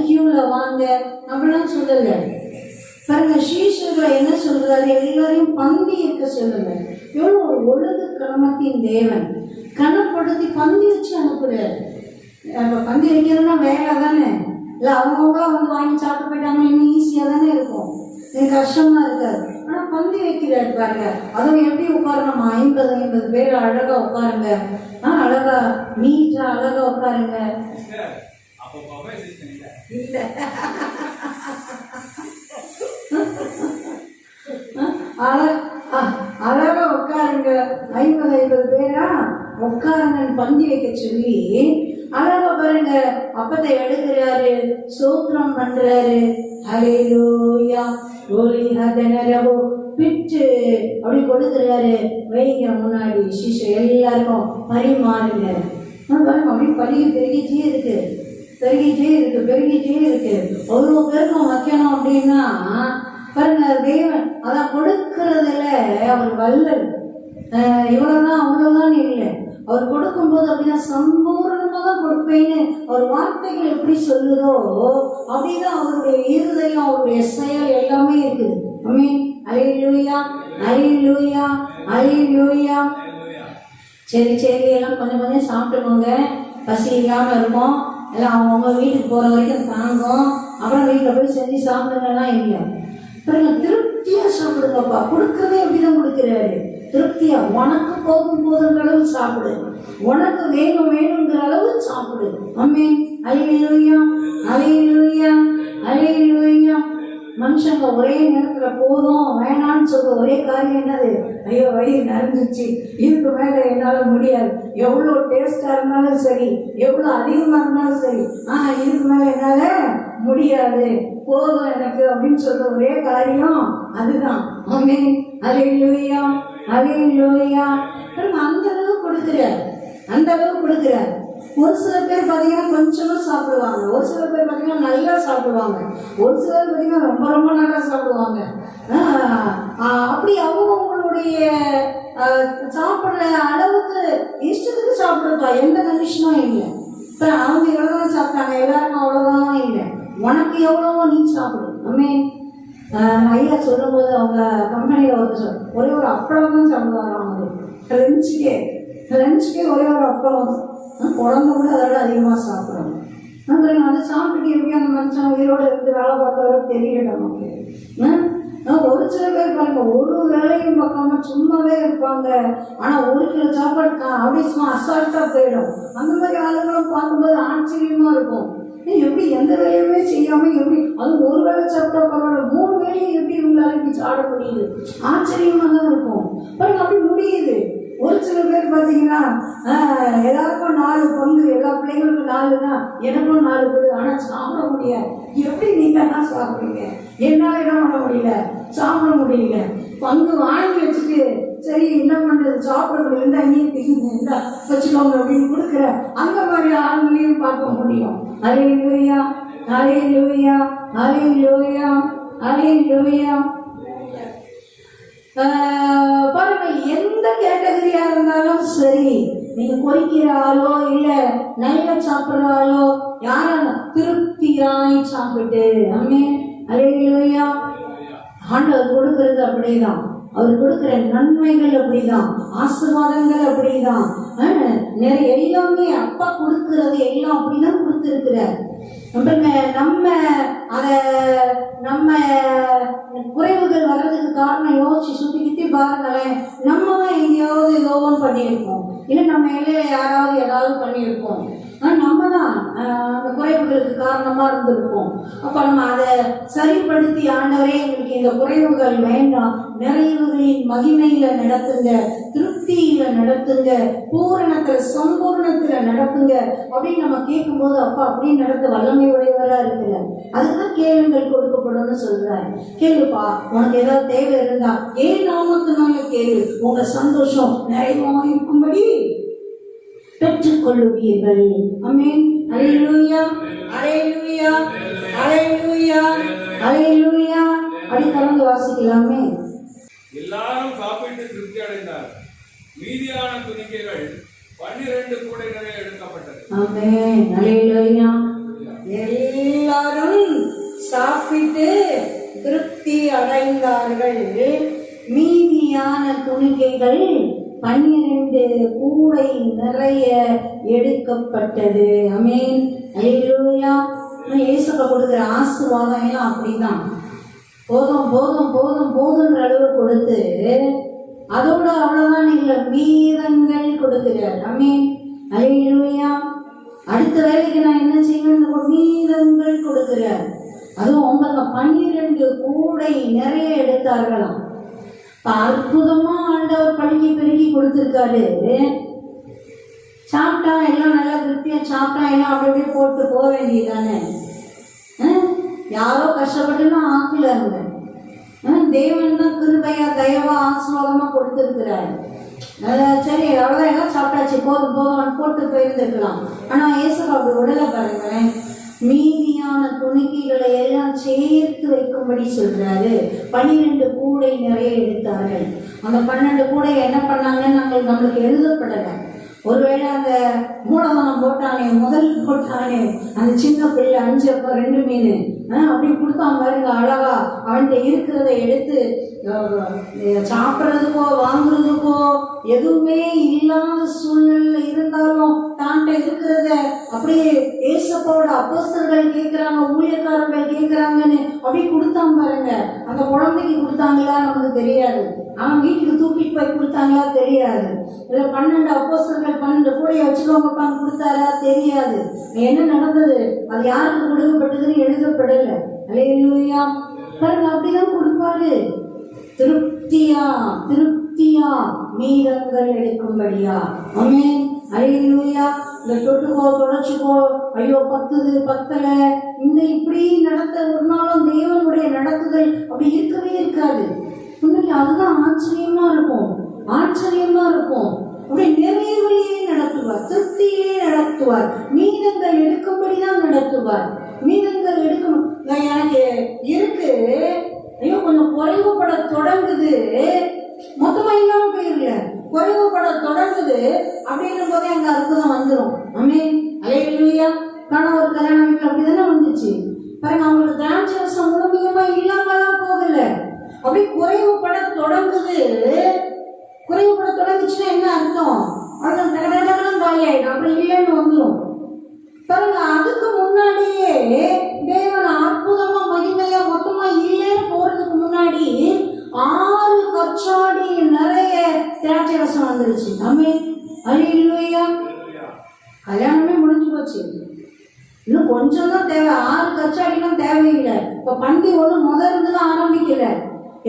கியூவில் வாங்க அப்படிலாம் சொல்லலை. பாருங்க, சீஷர்களை என்ன சொல்றாரு? எல்லாரையும் பந்தி இருக்க சொல்லுங்க. எவ்வளோ ஒரு ஒழுங்கு கிரமத்தின் தேவன் கனப்படுத்தி பந்தி வச்சு அனுப்புறாரு. நம்ம பந்தி வைக்கிறதுனா வேலை தானே, இல்லை அவங்கவுங்களா வந்து வாங்கி சாப்பிட்டு போயிட்டாங்கன்னா இன்னும் ஈஸியாக தானே இருக்கும், எனக்கு கஷ்டமா இருக்காது. ஆனால் பந்தி வைக்கிறாரு பாருங்க. அதுவும் எப்படி உட்காரணும்? 50 பேர் அழகா உட்காருங்க, அழகா நீட்டா அழகா உட்காருங்க. இல்லை, அழகா உட்காருங்க, 50 பேரா உட்காருங்கன்னு பந்தி வைக்க சொல்லி அழகா பாருங்க, அப்பத்தை எடுக்கிறாரு, சோத்திரம் பண்றாரு, ஹல்லேலூயா கோலி ஹதனரபோ பிட்டு அப்படி கொடுக்குறாரு, வைங்க முன்னாடி சிஷ்ய எல்லாருக்கும் பரிமாறுங்க. பாருங்க அப்படி பெருகிட்டே இருக்கு, பெருகிட்டே இருக்கு, பெருகிட்டே இருக்கு. அவ்வளோ பேருக்கும் வைக்கணும் அப்படின்னா பாருங்க, தேவன் அதான் கொடுக்கறதுல அவர் வல்லல். இவ்வளவுதான் அவ்வளவுதான் இல்லை, அவர் கொடுக்கும்போது அப்படின்னா சம்பூர்ணமாக தான் கொடுப்பேன்னு அவர் வார்த்தைகள் எப்படி சொல்லுதோ அப்படிதான் அவருடைய இருதயம், அவருடைய செயல் எல்லாமே இருக்குது. ஆமென். அல்லேலூயா, அல்லேலூயா, அல்லேலூயா. சரி சரி, எல்லாம் கொஞ்சம் கொஞ்சம் சாப்பிட்டுக்கோங்க, பசி இல்லாமல் இருக்கும். எல்லாம் அவங்கவுங்க வீட்டுக்கு போகிற வரைக்கும் தாங்கும், அப்புறம் வீட்டில் போய் செஞ்சு சாப்பிடுங்கலாம் இல்லை. பாருங்க, திருப்தியாக சாப்பிடுங்கப்பா. கொடுக்கறதே எப்படிதான் கொடுக்குறாரு, திருப்தியா. உனக்கு போதுங்கிற அளவு சாப்பிடு, உனக்கு வேணுங்கிற அளவு சாப்பிடு. ஆமென். அல்லேலூயா, அல்லேலூயா, அல்லேலூயா. மனுஷங்க ஒரே நேரத்துல போதும் வேணான்னு சொல்ற ஒரே காரியம் என்னது? ஐயோ வயிறு நிறைஞ்சிச்சு, இதுக்கு மேல என்னால முடியாது. எவ்வளோ டேஸ்டா இருந்தாலும் சரி, எவ்வளோ அதிகமா இருந்தாலும் சரி, இதுக்கு மேல என்னால முடியாது, போதும் எனக்கு அப்படின்னு சொல்ற ஒரே காரியம் அதுதான். ஆமென். அல்லேலூயா, அல்லேலூயா. அந்த அளவு கொடுக்கிறார், அந்த அளவு கொடுக்கிறார். ஒரு சில பேர் பார்த்தீங்கன்னா கொஞ்சமா சாப்பிடுவாங்க, ஒரு சில பேர் பார்த்தீங்கன்னா நல்லா சாப்பிடுவாங்க, ஒரு சிலர் பார்த்தீங்கன்னா ரொம்ப ரொம்ப நல்லா சாப்பிடுவாங்க. அப்படி அவங்களுடைய சாப்பிட்ற அளவுக்கு இஷ்டத்துக்கு சாப்பிடுப்பா, எந்த கண்டிஷனும் இல்லை. இப்போ அவங்க எவ்வளோதான் சாப்பிட்டாங்க, எல்லாருக்கும் அவ்வளோதான் இல்லை, உனக்கு எவ்வளவோ நீ சாப்பிடு. ஆமென். ஐயா சொல்லும் போது அவங்க கம்பெனியில் ஒரே ஒரு அப்பளம் தான் சாப்பிடுவாங்க. அவங்க லஞ்சுக்கே ஒரே ஒரு அப்பளம், குழந்தை கூட அதோட அதிகமாக சாப்பிட்றாங்க. அதை சாப்பிட்டுட்டு எப்படி அந்த மனுஷன் உயிரோடு இருந்து வேலை பார்த்தாரோ தெரியல நமக்கு. ஒரு சில பேர் பாருங்க, ஒரு வேலையும் பார்க்காம சும்மாவே இருப்பாங்க, ஆனால் 1 கிலோ சாப்பாடு அப்படியே சும்மா அசால்ட்டாக போயிடும். அந்த மாதிரி ஆளுங்களும் பார்க்கும்போது ஆச்சரியமா இருக்கும். எப்படி எந்த வேலையுமே செய்யாம எப்படி, அது ஒரு வேலை சாப்பிட்டா பரவாயில்ல, 3 வேலையும் எப்படி இவங்களால இப்படி சாப்பிட முடியுது? ஆச்சரியமா தான் இருக்கும். பாருங்க அப்படி முடியுது. ஒரு சில பேர் பார்த்தீங்கன்னா எல்லாருக்கும் 4 பங்கு, எல்லா பிள்ளைங்களுக்கும் 4னா எனக்கும் 4 கொடு, ஆனால் சாப்பிட முடியாது. எப்படி நீங்க தான் சாப்பிடுறீங்க? என்னால் என்ன பண்ண முடியல, சாப்பிட முடியல. பங்கு வாங்கி வச்சுட்டு சரி என்ன பண்றது, சாப்பிட முடியல, இருந்தா வச்சுக்கோங்க அப்படின்னு கொடுக்குற அந்த மாதிரி ஆளுங்களையும் பார்க்க முடியும். அல்லேலூயா, அல்லேலூயா, அல்லேலூயா, அல்லேலூயா. பாருங்க, எந்த கேட்டகரியா இருந்தாலும் சரி, நீங்க குறிக்கிற ஆளோ இல்ல நல்ல சாப்பிட்ற ஆளோ யாரும் திருப்தியாய் சாப்பிட்டு. ஆமென். அல்லேலூயா. ஆண்டவர் கொடுக்கிறது அப்படிதான், அவர் கொடுக்கிற நன்மைகள் அப்படிதான், ஆசீர்வாதங்கள் அப்படிதான், நிறைய எல்லாமே அப்பா கொடுக்கிறது எல்லாம் அப்படிதான் கொடுத்திருக்கிறார். நம்ம குறைவுகள் வர்றதுக்கு காரணம் யோசிச்சு சுத்திக்கிட்டு பாருங்களேன். நம்ம தான் எங்கேயாவது ஏதோ ஒன்று பண்ணியிருப்போம், இல்லை நம்ம இலையில யாராவது ஏதாவது பண்ணியிருப்போம், நம்ம தான் அந்த குறைவுகளுக்கு காரணமா இருந்திருப்போம். அப்ப நம்ம அதை சரிப்படுத்தி, ஆண்டவரே எங்களுக்கு இந்த குறைவுகள் வேண்டாம், நிறைவுகளின் மகிமையில நடத்துங்க, திருப்தியில நடத்துங்க, பூரணத்துல சம்பூர்ணத்துல நடத்துங்க அப்படின்னு நம்ம கேட்கும்போது அப்பா அப்படின்னு நடத்த வல்லமை உடையவரா இருக்கிற. அதுதான் கேளுங்கள் கொடுக்கப்படும் சொல்றாரு. கேளுப்பா, உனக்கு ஏதாவது தேவை இருந்தா ஏன் நாமத்தினால கேளு, உங்க சந்தோஷம் நிறைவா இருக்கும்படி பெற்றுக்கொள்ளுவீர்கள். ஆமென். அல்லேலூயா, அல்லேலூயா, அல்லேலூயா, அல்லேலூயா. அப்படி கலந்து வாசிக்கலாமே. எல்லாரும் சாப்பிட்டு திருப்தி அடைந்தார். மீதியான துணிக்கைகள் 12 கூடை நிறைய எடுக்கப்பட்டது. ஆமென். அல்லேலூயா. எல்லாரும் சாப்பிட்டு திருப்தி அடைந்தார்கள். மீதியான துணிக்கைகள் 12 கூடை நிறைய எடுக்கப்பட்டது. ஆமென். அல்லேலூயா. இயேசுக்கு கொடுக்கிற ஆசீர்வாதம் எல்லாம் அப்படிதான், போதும் போதும் போதும் போதுன்ற அளவு கொடுத்து அதோட அவ்வளவுதான் இல்லை, மீதங்கள் கொடுக்கிறார். ஆமென். அல்லேலூயா. அடுத்த வேலைக்கு நான் என்ன செய்யணும், மீதங்கள் கொடுக்கிறார். அதுவும் உங்களுக்கு 12 கூடை நிறைய எடுத்தார்களாம். அற்புதமா ஆண்டவர் பழுகி பெருகி கொடுத்திருக்காரு. சாப்பிட்டா எல்லாம் நல்லா திருப்தியா சாப்பிட்டா எல்லாம் அப்படி அப்படியே போட்டு போக வேண்டியதானே? யாரோ கஷ்டப்பட்டுன்னா ஆக்கலாங்க. தேவன் தான் கிருபையா தயவா ஆசீர்வாதமா கொடுத்துருக்கிறாரு. சரி அவ்வளோதான், எல்லாம் சாப்பிட்டாச்சு, போதும் போதும் போட்டு போயிருந்துருக்கலாம். ஆனால் ஏசப்பா அப்படி உடலை பாருங்களேன், மீதியான துணிக்கைகளை எல்லாம் சேர்த்து வைக்கும்படி சொல்றாரு. 12 கூடை நிறைய எடுத்தார்கள். அந்த 12 கூடை என்ன பண்ணாங்கன்னு நம்மளுக்கு எழுதப்படலை. ஒருவேளை அந்த மூலதனம் போட்டானே, முதல் போட்டானே, அந்த சின்ன பிள்ளை 5 அப்போ 2 மீன் அப்படி கொடுத்தான் பாருங்க அழகா. அவன்கிட்ட இருக்கிறத எடுத்து சாப்பிட்றதுக்கோ வாங்குறதுக்கோ எதுவுமே இல்லாத சூழ்நிலை இருந்தாலும் தான்கிட்ட இருக்கிறத அப்படியே ஏசப்பாவோட அப்போஸ்தலர்கள் கேட்குறாங்க, ஊழியக்காரர்கள் கேட்குறாங்கன்னு அப்படி கொடுத்தான் பாருங்க. அந்த குழந்தைக்கு கொடுத்தாங்களா நமக்கு தெரியாது, அவன் வீட்டுக்கு தூக்கிட்டு போய் கொடுத்தாங்களா தெரியாது. இல்லை 12 அப்போஸ்தலர்கள் 12 கூடையை வச்சுக்கோங்கப்பான்னு கொடுத்தாரா தெரியாது. என்ன நடந்தது, அது யாருக்கு கொடுக்கப்பட்டதுன்னு எழுதப்படலை. அல்லேலூயா. பாருங்க, அப்படிதான் கொடுப்பாரு. திருப்தியா திருப்தியா மீதங்கள் எடுக்கும்படியா. ஆமென். அல்லேலூயா. இந்த தொட்டுக்கோ தொடச்சுக்கோ, ஐயோ பத்துது பத்தலை, இந்த இப்படி நடத்த ஒரு நாளும் தேவனுடைய நடத்துதல் அப்படி இருக்கவே இருக்காது. உண்மைக்கு அதுதான் ஆச்சரியமா இருக்கும், ஆச்சரியமா இருக்கும். அப்படி நிறைவுலேயே நடத்துவார், திருப்தியிலே நடத்துவார், மீதங்கள் எடுக்கும்படிதான் நடத்துவார். மீதங்கள் எடுக்கணும். எனக்கு இருக்கு, ஐயோ கொஞ்சம் குறைவுபட தொடங்குது, மொத்தமா இல்லாம போயிருல, குறைவுபட தொடங்குது அப்படின்னும் போதே அங்க அற்புதம் வந்துடும். ஆமென். அல்லேலூயா. கணவர் கல்யாண வீட்டில் அப்படிதானே வந்துச்சு பாருங்க. அவங்களுக்கு திராட்சை ரசம் முழுமையமா இல்லாமலாம் போகல, அப்படி குறைவுபட தொடங்குது. குறைவுபட தொடங்குச்சுன்னா என்ன அர்த்தம், அது காலி ஆயிடும், அப்படி இல்லைன்னு வந்துடும் பாருங்க. அதுக்கு முன்னாடியே தேவன் அற்புதமா மகிமையா மொத்தமா இல்லைன்னு போறதுக்கு முன்னாடி 6 கச்சாடி நிறைய திராட்சை ரசம் வந்துருச்சு. ஆமென். அல்லேலூயா. கல்யாணமே முடிஞ்சு போச்சு, இன்னும் கொஞ்சம் தான் தேவை. 6 கச்சாடிலாம் தேவையில்லை. இப்ப பண்டி ஒண்ணு இருந்துலாம் ஆரம்பிக்கல,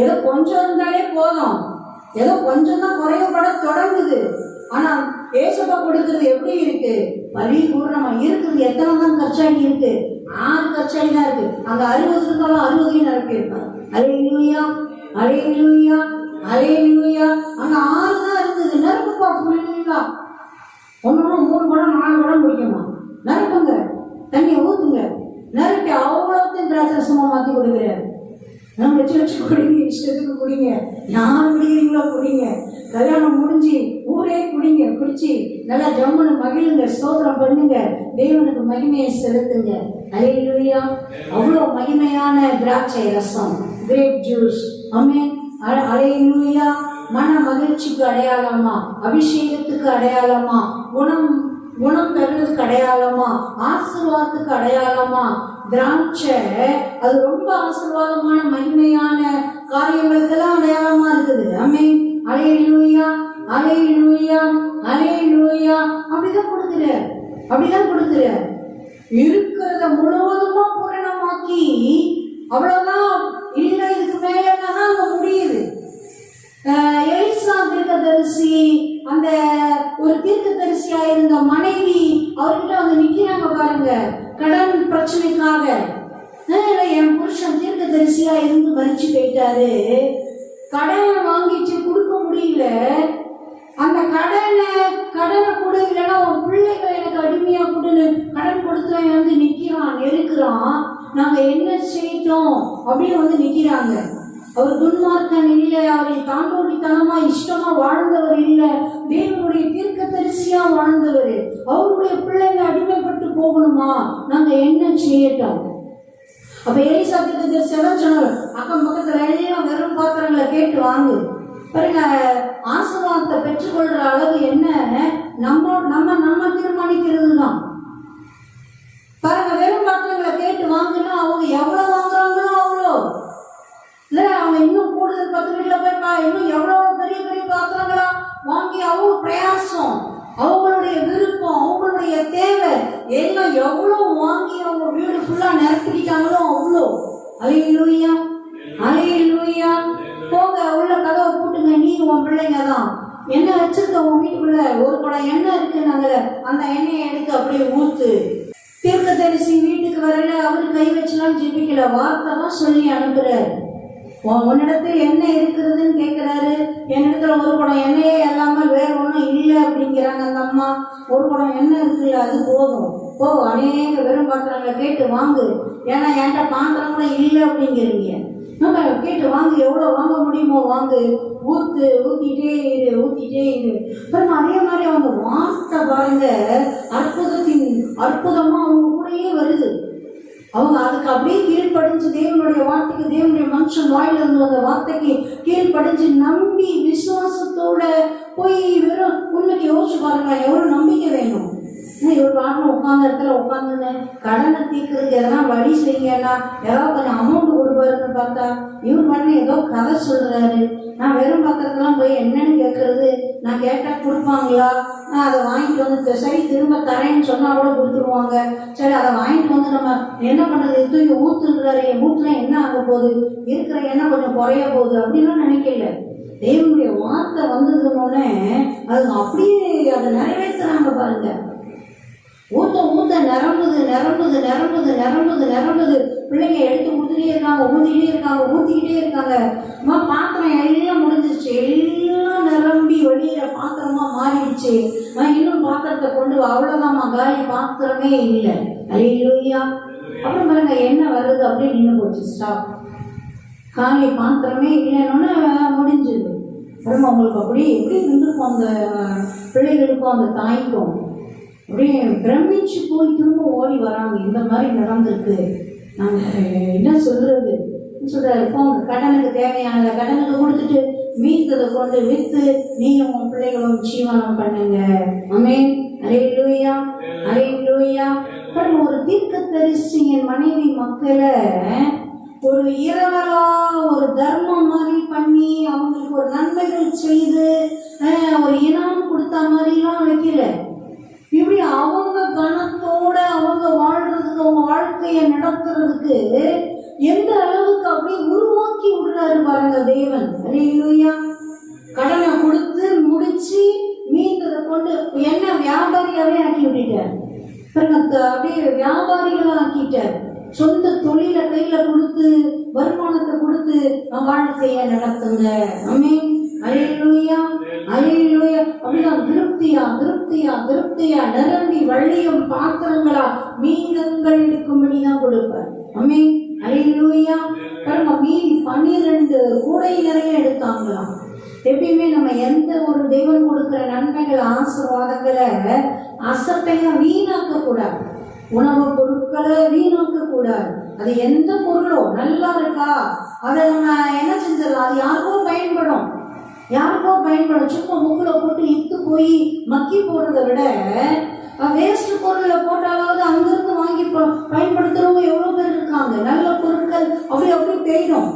ஏதோ கொஞ்சம் இருந்தாலே போதும், ஏதோ கொஞ்சம் தான் குறைவுபட தொடங்குது. ஆனா ஏசப்பா கொடுக்கறது எப்படி இருக்கு, பரிபூர்ணமா இருக்குது. எத்தனை தான் கச்சாடி இருக்கு, 6 கச்சாடி தான் இருக்கு. அங்க 60 இருந்தாலும் 60 நிரப்பியிருப்பார். அல்லேலூயா. அல்லேலூயா. அல்லேலூயா. அங்க 6 தான் இருக்குது, நிரப்புப்பா ஃபுல்லா. 1 3 குடம் 4 குடம் குடிக்கணும், நிரப்புங்க, தண்ணியை ஊத்துங்க, நிரப்பி அவ்வளோத்தையும் திராட்சை ரசமா மாற்றி கொடுக்குறாரு. நம்ம வச்சு குடிங்க, இஷ்டத்துக்கு குடிங்க, யார் குடிக்கிறீங்களோ குடிங்க. கல்யாணம் முடிஞ்சு ஊரே குடிங்க, குடிச்சு நல்லா ஜம்முன்னு மகிழுங்க, ஸ்தோத்திரம் பண்ணுங்க, தேவனுக்கு மகிமையை செலுத்துங்க. அல்லேலூயா. அவ்வளோ மகிமையான திராட்சை ரசம், கிரேப் ஜூஸ். ஆமென். அல்லேலூயா. மன மகிழ்ச்சிக்கு அடையாளமா, அபிஷேகத்துக்கு அடையாளமா, குணம் பெறுறதுக்கு அடையாளமா, ஆசீர்வாதத்துக்கு அடையாளமா திராட்சை. அது ரொம்ப ஆசீர்வாதமான மகிமையான காரியங்களுக்கெல்லாம் அடையாளமா இருக்குது. ஆமென். அல்லேலூயா. அல்லேலூயா. அல்லேலூயா. அப்படிதான் கொடுக்கிறார், அப்படிதான் கொடுக்கிறார். இருக்கிறத முழுவதுமா பூரணமாக்கி அவ்வளவுதான், இல்லை இதுக்கு மேலதான் அங்க முடியுது. எலிசா தீர்க்கதரிசி, அந்த ஒரு தீர்க்கதரிசியா இருந்த மனைவி அவர்கிட்ட வந்து நிக்கிறாங்க பாருங்க, கடன் பிரச்சனைக்காக. என் புருஷன் தீர்க்கதரிசியா இருந்து மறிச்சு போயிட்டாரு, கடனை வாங்கிட்டு கொடுக்க முடியல, அந்த கடனை கொடு, இல்லைன்னா உன் பிள்ளைகள் எனக்கு அடிமையா கொடுன்னு கடன் கொடுத்தவன் வந்து நிக்கிறான், நெருக்குறான். நாங்க என்ன செய்தோம் அப்படின்னு வந்து நிக்கிறாங்க. அவர் துன்மார்க்கன் இல்லை, அவரை தாண்டோடித்தனமா இஷ்டமா வாழ்ந்தவர் இல்லை, தேவனுடைய தீர்க்கதரிசியா வாழ்ந்தவர். அவருடைய பிள்ளைங்க அடிமைப்பட்டு போகணுமா, நாங்க என்ன செய்யட்டோம்? அப்ப எலிசா தீர்க்கதரிசி சொன்னார், அக்கம் பக்கத்துல எல்லாம் வெறும் பாத்திரங்களை கேட்டு வாங்கு பாருங்க. ஆசீர்வாதத்தை பெற்றுக்கொள்ற அளவு என்ன, நம்ம தீர்மானிக்கிறது தான் பாருங்க. வெறும் பாத்திரங்களை கேட்டு வாங்கினா அவங்க எவ்வளவு வாங்குறாங்களோ அவ்வளோ இல்ல, அவங்க இன்னும் கூடுதல் 10 வீட்டுல போய் இன்னும் எவ்வளவு பெரிய பெரிய பாத்திரங்களா வாங்கி அவங்க பிரயாசம், அவங்களுடைய விருப்பம், அவங்களுடைய தேவை எல்லாம் எவ்வளவு வாங்கி அவங்க வீடு ஃபுல்லா நிரப்பிட்டாங்களோ அவ்வளோ. அல்லேலூயா. அல்லேலூயா. போங்க, உள்ள கதவை பூட்டுங்க, நீ உன் பிள்ளைங்க தான். எண்ணெய் வச்சிருக்க உன் வீட்டுக்குள்ள ஒரு குடம் எண்ணெய் இருக்குன்னாங்க, அந்த எண்ணெயை எடுத்து அப்படியே ஊத்து. தீர்க்கதரிசி வீட்டுக்கு வரல, அவர் கை வச்சுலாம் ஜெபிக்கல, வார்த்தை தான் சொல்லி அனுப்புறாரு. உன்னிடத்தில் என்ன இருக்கிறதுன்னு கேட்குறாரு. என்னிடத்துல ஒரு குடம் எண்ணெயே எல்லாமே வேற ஒன்றும் இல்லை அப்படிங்கிறாங்க அந்த அம்மா. ஒரு குடம் எண்ணெய் இருக்குல்ல, அது போதும். அநேக வெறும் பாத்திரங்களை கேட்டு வாங்கு, ஏன்னா என்கிட்ட பாத்திரம் கூட இல்லை அப்படிங்கிறீங்க. நம்ம கேட்டு வாங்கு, எவ்வளோ வாங்க முடியுமோ வாங்கு, ஊத்திட்டே இரு. அப்புறம் அதே மாதிரி அவங்க வார்த்தை பாருங்க, அற்புதமா அவங்க கூடயே வருது. அவங்க அதுக்கு அப்படியே கீழ்ப்படிஞ்சு, தேவனுடைய வார்த்தைக்கு, தேவனுடைய மனுஷன் வாயில இருந்து அந்த வார்த்தைக்கு கீழ்ப்படிஞ்சு நம்பி விசுவாசத்தோட போய் வெறும் உண்மைக்கு யோசிச்சு பாருங்க, எவ்வளவு நம்பிக்கை வேணும். இவர் பாருங்க உட்கார்ந்த இடத்துல உட்காந்துன்னு கடனை தீர்க்கறதுக்கு எதனா வழி செய்யுங்கன்னா ஏதாவது கொஞ்சம் அமௌண்ட் கொடுப்பாருன்னு பார்த்தா இவர் பண்ண ஏதோ கதை சொல்றாரு. நான் வெறும் பக்கத்துலாம் போய் என்னன்னு கேட்கறது, நான் கேட்டா கொடுப்பாங்களா, நான் அதை வாங்கிட்டு வந்து சரி திரும்ப தரேன்னு சொன்னா கூட கொடுத்துருவாங்க. சரி அதை வாங்கிட்டு வந்து நம்ம என்ன பண்றது, தூக்கி ஊத்துறாரு, ஊத்துனா என்ன ஆக போகுது, இருக்கிற எண்ணெய் கொஞ்சம் குறைய போகுது அப்படின்லாம் நினைக்கல. தேவனுடைய வார்த்தை வந்ததுன்னொன்னே அது அப்படியே அதை நிறைவேற்றுறாங்க பாருங்க. ஊத்த நிரம்புது. பிள்ளைங்க எடுத்து ஊத்திக்கிட்டே இருக்காங்க. பாத்திரம் எல்லாம் முடிஞ்சிருச்சு, எல்லாம் நிரம்பி வெளியில பாத்திரமா மாறிடுச்சு. இன்னும் பாத்திரத்தை கொண்டு அவ்வளவுதாம்மா, காலி பாத்திரமே இல்லை. அல்லேலூயா. அப்புறம் பாருங்க என்ன வருது அப்படியே நின்று போச்சு, ஸ்டாப். காலி பாத்திரமே இல்லைன்னு முடிஞ்சது. அப்புறம் அவங்களுக்கு அப்படியே எப்படி இருந்திருக்கும், அந்த பிள்ளைகளுக்கும் அந்த தாய்க்கும் அப்படியே பிரமிச்சு போய் திரும்ப ஓடி வராங்க. இந்த மாதிரி நடந்திருக்கு, நாங்கள் என்ன சொல்றது சொல்றாரு. இப்போ அவங்க கடனுக்கு தேவையானதை கடனுக்கு கொடுத்துட்டு மீந்ததை கொண்டு விற்று நீயும் உன் பிள்ளைகளும் ஜீவனம் பண்ணுங்க. ஆமென். அல்லேலூயா, அல்லேலூயா. ஒரு தீர்க்கதரிசியின் மனைவி மக்களை ஒரு இரவலா ஒரு தர்மம் மாதிரி பண்ணி அவங்களுக்கு ஒரு நன்மைகள் செய்து ஒரு இனம் கொடுத்த மாதிரிலாம் வைக்கல. இப்படி அவங்க கணத்தோட அவங்க வாழ்றதுக்கு, அவங்க வாழ்க்கையை நடத்துறதுக்கு எந்த அளவுக்கு அப்படியே உருவாக்கி விடுறாரு பாருங்க தேவன். அல்லேலூயா. கடனை கொடுத்து முடிச்சு மீந்ததை கொண்டு என்ன வியாபாரியாவே ஆக்கி விட்டுட்டார். அப்படியே வியாபாரிகளா ஆக்கிட்டார். சொந்த தொழிலை கையில கொடுத்து வருமானத்தை கொடுத்து வாழ்க்கையை நடத்துங்க. ஆமென். அல்லேலூயா, அல்லேலூயா. அப்படிதான் திருப்தியா நிரம்பி வள்ளியும் பாத்திரங்களா மீதங்கள் எடுக்கும்படிதான் கொடுப்பார். ஆமென். அல்லேலூயா. மீதி 12 கூடை நிறைய எடுத்தாங்களாம். எப்பயுமே நம்ம எந்த ஒரு தெய்வம் கொடுக்கிற நன்மைகள் ஆசீர்வாதங்களை அசட்டையா வீணாக்க கூடாது. உணவு பொருட்களை வீணாக்க கூடாது. அது எந்த பொருளோ நல்லா இருக்கா அதை நம்ம என்ன செஞ்சிடலாம், அது யாருக்கோ பயன்படும். சும்மா முக்கில் போட்டு இத்து போய் மக்கி போடுறதை விட வேஸ்ட் பொருளை போட்டாலாவது அங்கிருந்து வாங்கி பயன்படுத்துறவங்க எவ்வளோ பேர் இருக்காங்க. நல்ல பொருட்கள் அப்படியே போயிடும்.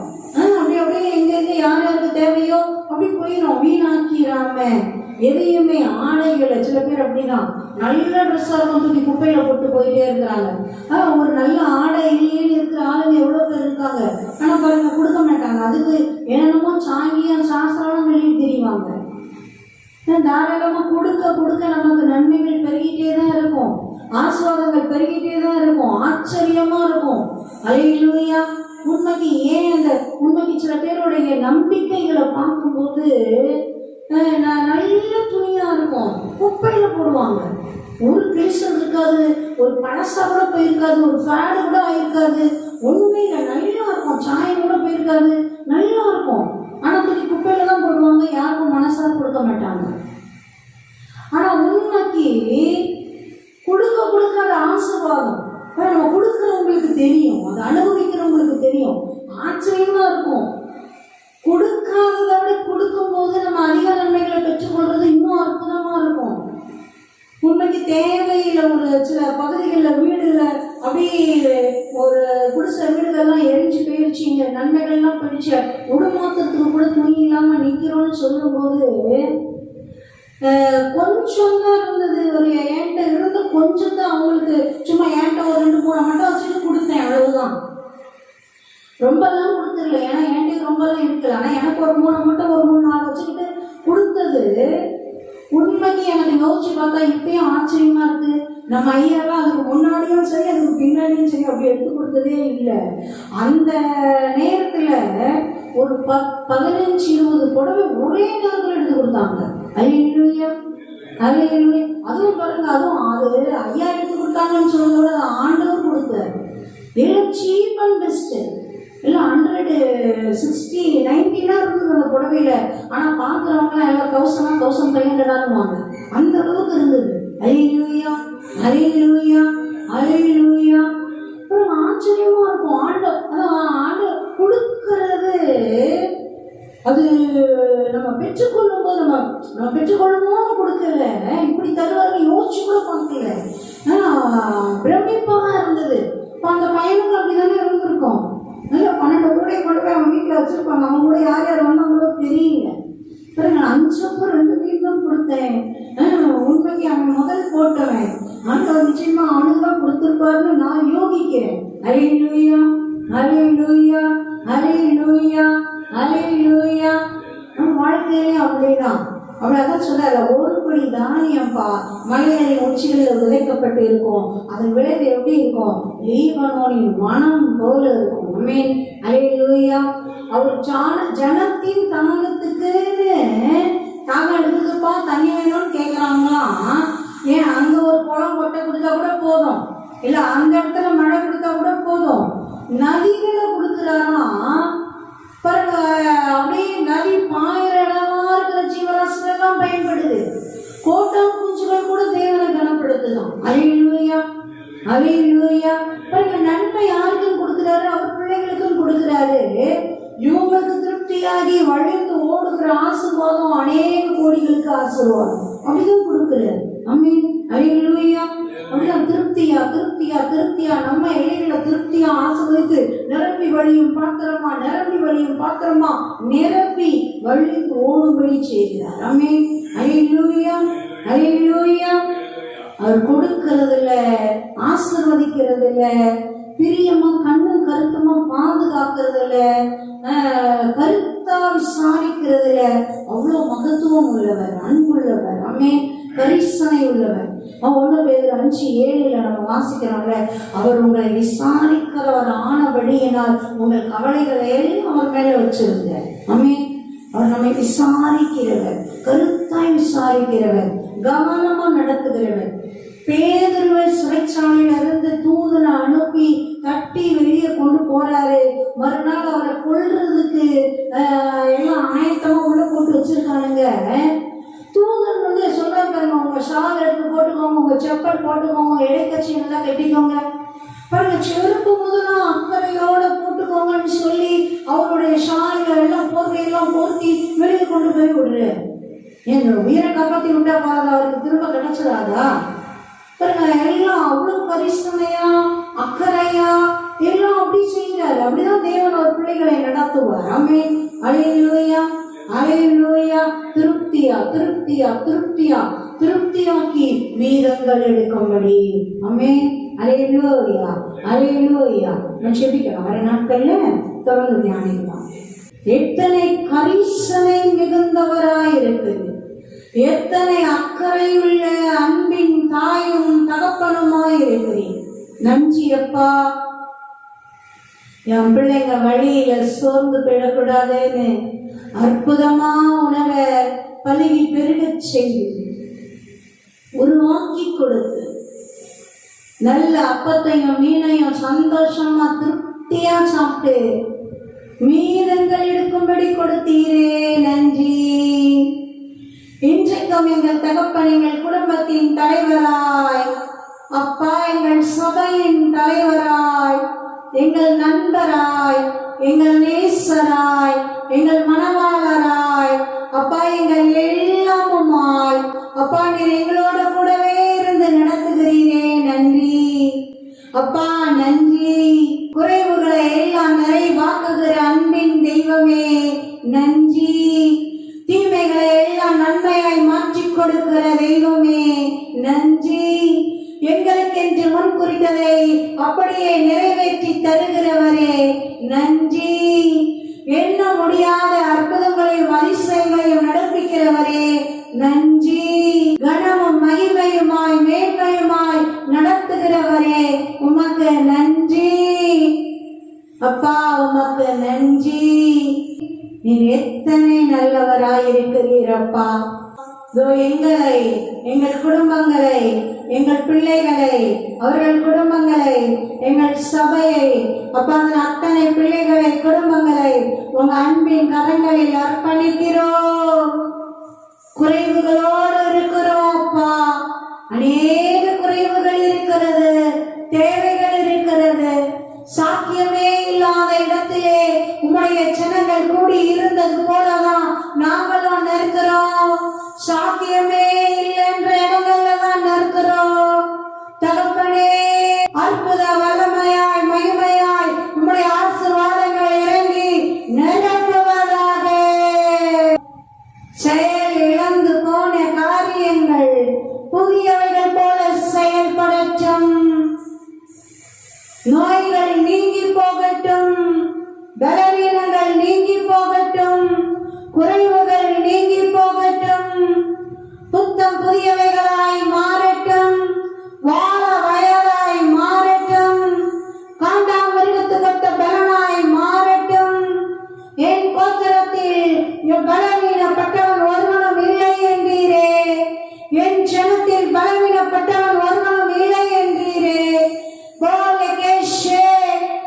அப்படியே எங்க யாருக்கு தேவையோ அப்படி போயிடும். வீணாக்கிறாம எதையுமே ஆடைகளை சில பேர் அப்படிதான் நல்ல ட்ரெஸ்ஸாக இருக்கும் தூக்கி குப்பையில போட்டு போயிட்டே இருக்கிறாங்க. ஒரு நல்ல ஆடை இல்லையேன்னு இருக்கிற ஆளுங்க எவ்வளோ பேர் இருக்காங்க. ஆனால் பாருங்க கொடுக்க மாட்டாங்க. அதுக்கு என்னென்னமோ சாங்கியம் சாஸ்திரம் வெளியே தெரியுவாங்க. தாராளமாக கொடுக்க நமக்கு நன்மைகள் பெருகிட்டே தான் இருக்கும், ஆசீர்வாதங்கள் பெருகிட்டே தான் இருக்கும், ஆச்சரியமா இருக்கும். அல்லேலூயா. உண்மைக்கு உண்மைக்கு சில பேருடைய நம்பிக்கைகளை பார்க்கும்போது நல்ல துணியா இருக்கும், குப்பையில போடுவாங்க. ஒரு கிழிச்சல் இருக்காது, ஒரு பழசா கூட போயிருக்காது, ஒரு ஃபேடு கூட ஆயிருக்காது, உண்மையில நல்லா இருக்கும், சாயம் கூட போயிருக்காது, நல்லா இருக்கும். ஆனா தூக்கி குப்பையில தான் போடுவாங்க, யாருக்கும் மனசார கொடுக்க மாட்டாங்க. ஆனா உண்மைக்கு கொடுக்க அது ஆசீர்வாதம். நம்ம கொடுக்கிறவங்களுக்கு தெரியும், அதை அனுபவிக்கிறவங்களுக்கு தெரியும், ஆச்சரியமா இருக்கும். கொடுக்காததை விட கொடுக்கும் போது நம்ம அதிக நன்மைகளை பெற்றுக்கொள்றது இன்னும் அற்புதமா இருக்கும். உண்மைக்கு தேவையில்ல ஒரு சில பகுதிகளில் வீடுல அப்படியே ஒரு குடிசை வீடுகள்லாம் எரிஞ்சு போயிடுச்சிங்க, நன்மைகள்லாம் போயிடுச்சு, உடமாத்தத்துக்கு கூட துணி இல்லாம நிக்கிறோம்னு சொல்லும் போது கொஞ்சம் தான் இருந்தது. ஒரு என்கிட்ட இருந்த கொஞ்சம் தான் அவங்களுக்கு சும்மா என்கிட்ட ஒரு 2-3 மட்டும் வச்சுட்டு கொடுத்தேன், அவ்வளவுதான். ரொம்பலாம் கொடுத்துடல, ஏன்னா என்கிட்ட ரொம்பலாம் இருக்கல. ஆனால் எனக்கு ஒரு 3 மட்டும் ஒரு 3-4 வச்சுக்கிட்டு கொடுத்தது நம்ம ஐயாலாம் அதுக்கு முன்னாடியும் சரி அதுக்கு பின்னாடியும் சரி அப்படி எடுத்து கொடுத்ததே இல்லை. அந்த நேரத்துல ஒரு 15-20 புடவை ஒரே நேரத்தில் எடுத்து கொடுத்தாங்க. அல்லேலூயா அல்லேலூயா. அதுவும் பாருங்க, அதுவும் அது ஐயா எடுத்து கொடுத்தாங்கன்னு சொல்றதோட ஆண்டவர் கொடுத்தாரு. எல்லாம் சீப் அண்ட் பெஸ்ட், எல்லாம் 160, 90 இருந்தது அந்த புடவையில. ஆனா பாக்குறவங்க எல்லாம் 1500 அந்த அளவுக்கு இருந்தது. அல்லேலூயா அல்லேலூயா அல்லேலூயா. அப்புறம் ஆச்சரியமா இருக்கும். ஆண்டவர் கொடுக்கிறது அது நம்ம பெற்றுக்கொள்ளும் போது நம்ம பெற்றுக்கொள்ளணும் கொடுக்கல, இப்படி தருவாரு யோசிச்சு கூட பார்க்கல. பிரமிப்பா தான் இருந்தது. இப்போ அந்த பையனுக்கு அப்படிதானே இருந்திருக்கும். நல்லா 12 கூட கொண்டு போய் அவங்க வீட்டில் வச்சிருப்பாங்க. அவங்க கூட யார் யார் வந்தாங்களோ தெரியல. பிறகு 5 வீட்டும் கொடுத்தேன். உண்மைக்கு அவன் முதல் போட்டவன் ஆண்டவர் நிச்சயமா அவனுக்கு தான் கொடுத்துருப்பாருன்னு நான் யோகிக்கிறேன். அல்லேலூயா அல்லேலூயா அல்லேலூயா அல்லேலூயா. நம்ம வாழ்க்கையிலே அப்படிதான். அப்படி அதான் சொன்னார், ஒரு படி தானியம்பா மலைகளின் உச்சிகளில் விதைக்கப்பட்டு இருக்கும். அதன் விளைவு எப்படி இருக்கும்? லீபனோனின் மனம் போல இருக்கும். ஆமென் அல்லேலூயா. அவர் ஜனத்தின் தாகத்துக்குன்னு தாகம் எடுக்குதுப்பா தண்ணி வேணும்னு கேட்குறாங்களாம். ஏன் அங்கே ஒரு குளம் கொட்டை கொடுத்தா கூட போதும், இல்லை அந்த இடத்துல மழை கொடுத்தா கூட போதும். நதிகளை கொடுக்குறாராம். பாருங்க, அப்படியே நதி பாயிர இடமா இருக்கிற ஜீவராசிலாம் பயன்படுது. கோட்டம் குஞ்சுகள் கூட தேவனை கனப்படுத்துதான். அல்லேலூயா அல்லேலூயா. பாருங்க, நன்மை யாருக்கும் கொடுக்குறாரு? அவர் பிள்ளைகளுக்கும் கொடுக்குறாரு. இவங்களுக்கு திருப்தியாகி வழிந்து ஓடுகிற ஆசீர்வாதம் அநேக கோடிகளுக்கு ஆசீர்வாதம் அப்படிதான் கொடுக்குறாரு. ஆமென் அல்லேலூயா. அப்படிதான் திருப்தியா திருப்தியா திருப்தியா நம்ம இலைகளை திருப்தியா ஆசீர்வதித்து நிரம்பி வழியும் பாத்திரமா நிரம்பி வழியும் பாத்திரமா நிரப்பி வழிந்து ஓடும்படி செய்கிறார். ஆமென் அல்லேலூயா அல்லேலூயா. அவர் கொடுக்கறதுல ஆசீர்வதிக்கிறதுல பிரியமா கண்ணும் கருத்துமா பாதுகாக்கிறதுல கருத்தா விசாரிக்கிறதுல அவ்வளோ மகத்துவம் உள்ளவர், அன்புள்ளவர். ஆமென் கரிசனை உள்ளவர். 1 பேதுரு 5:7 நம்ம வாசிக்கிறோம்ல, அவர் உங்களை விசாரிக்கிறவர் ஆனபடியினால் உங்கள் கவலைகளை எல்லாம் அவர் மேல வச்சிருங்க. ஆமென். அவர் நம்மை விசாரிக்கிறவர், கருத்தாய் விசாரிக்கிறவர், கவனமா நடத்துகிறவர். பேதுருவை சிறைச்சாலையில இருந்து தூதனை அனுப்பி தட்டி வெளியே கொண்டு போறாரு. மறுநாள் அவரை கொல்றதுக்கு எல்லாம் ஆயத்தமா உள்ள போட்டு வச்சிருக்கானுங்க. தூதன் வந்து சொல்றாரு பாருங்க, உங்க ஷால் எடுத்து போட்டுக்கோங்க, உங்க செப்பல் போட்டுக்கோங்க, இடைக்கட்சி நல்லா கட்டிக்கோங்க, பாருங்க செருப்பு முதலாம் அக்கறையோட போட்டுக்கோங்கன்னு சொல்லி அவருடைய ஷால்கள் எல்லாம் போர்வையெல்லாம் போர்த்தி வெளியே கொண்டு போய் விடுறாரு. எங்க உயிரை காப்பாற்றி விட்டா பாருங்க, அவருக்கு திரும்ப கிடைச்சிடாதா? பாருங்க, எல்லாம் அவ்வளவு பரிசுமையா அக்கறையா எல்லாம் அப்படி செய்கிறாரு. அப்படிதான் தேவன் ஒரு பிள்ளைகளை நடத்துவார். ஆமென் அல்லேலூயா அல்லேலூயா. திருப்தியா திருப்தியா திருப்தியா திருப்தியாக்கி மீதங்கள் எடுக்கும்படி. ஆமென் அல்லேலூயா அல்லேலூயா. நான் செபிக்கலாம். வர நாட்கள்ல தொடர்ந்து தியானிக்கலாம். எத்தனை கரிசனை மிகுந்தவராயிருக்குது, எத்தனை அக்கறையுள்ள அன்பின் தாயும் தகப்பனுமாய் இருக்கிறேன். நன்றி அப்பா. என் பிள்ளைங்க வழியில சோர்ந்து போயிடக்கூடாதுன்னு அற்புதமா உணவை பழகி பெருகச் செய்து உருவாக்கி கொடுத்து நல்ல அப்பத்தையும் மீனையும் சந்தோஷமா திருப்தியா சாப்பிட்டு மீதங்கள் எடுக்கும்படி கொடுத்தீரே, நன்றி. இன்றைக்கும் எங்கள் தகப்பன் எங்கள் குடும்பத்தின் தலைவராய், அப்பா எங்கள் சபையின் தலைவராய், எங்கள் நண்பராய், எங்கள் நேசராய், எங்கள் மனவாளராய், அப்பா எங்கள் எல்லாமுமாய், அப்பா நீர் எங்களோட கூடவே இருந்து நடத்துகிறீரே, நன்றி அப்பா நன்றி. குறைவுகளை எல்லாம் நிறைவாக்குகிற அன்பின் தெய்வமே நன்றி. தீமைகளை எல்லாம் நன்மையாய் மாற்றிக் கொடுக்கிற தெய்வமே நன்றி. எங்களுக்கென்று முன் குறித்ததை அப்படியே நிறைவேற்றி தருகிறவரே நன்றி. எண்ண முடியாத அற்புதங்களையும் அதிசயங்களையும் நடப்பிக்கிறவரே நன்றி. கனமும் மகிமையுமாய் மேன்மையுமாய் அப்பா உமக்கு நன்றி. நீர் எத்தனை நல்லவராயிருக்கிறீரப்பா. எங்களை, எங்கள் குடும்பங்களை, எங்கள் பிள்ளைகளை, அவர்கள் குடும்பங்களை, எங்கள் சபையை, அப்பா அந்த அத்தனை பிள்ளைகளை, குடும்பங்களை உங்க அன்பின் கரங்களில் அர்ப்பணிக்கிறோம். குறைவுகளோடு இருக்கிறோம் அப்பா. அநேக குறைவுகள் இருக்கிறது, தேவைகள் இருக்கிறது. சாக்கியமே இல்லாத இடத்திலே உம்முடைய ஜனங்கள் கூடி இருந்தது போலதான் நாங்களும் நிற்கிறோம். சாக்கியமே இல்லை என்ற இடங்கள்ல தான் நிற்கிறோம். தகப்பனே, அற்புத வல்லமையாய் மகிமையாய் உம்முடைய ஆசீர்வாதங்கள் இறங்கி நிரப்புவதாக. செயல் இழந்து போன காரியங்கள் புதியவைகள் போல செயல்படட்டும். நோய்கள் நீங்கி போகட்டும், பலவீனங்கள் நீங்கி போகட்டும், குறைவுகள் நீங்கி போகட்டும். புத்தம் புதியவைகளாய் மாறட்டும், வாழ வயதாய் மாறட்டும், காண்டாமிருகத்துக்கொத்த பலனாய் மாறட்டும். என் கோத்திரத்தில் பலவீனப்பட்டவன் ஒருவனும் இல்லை என்றீரே, என் ஜனத்தில் பலவீனப்பட்டவன் ஒருவனும் இல்லை என்றீரே.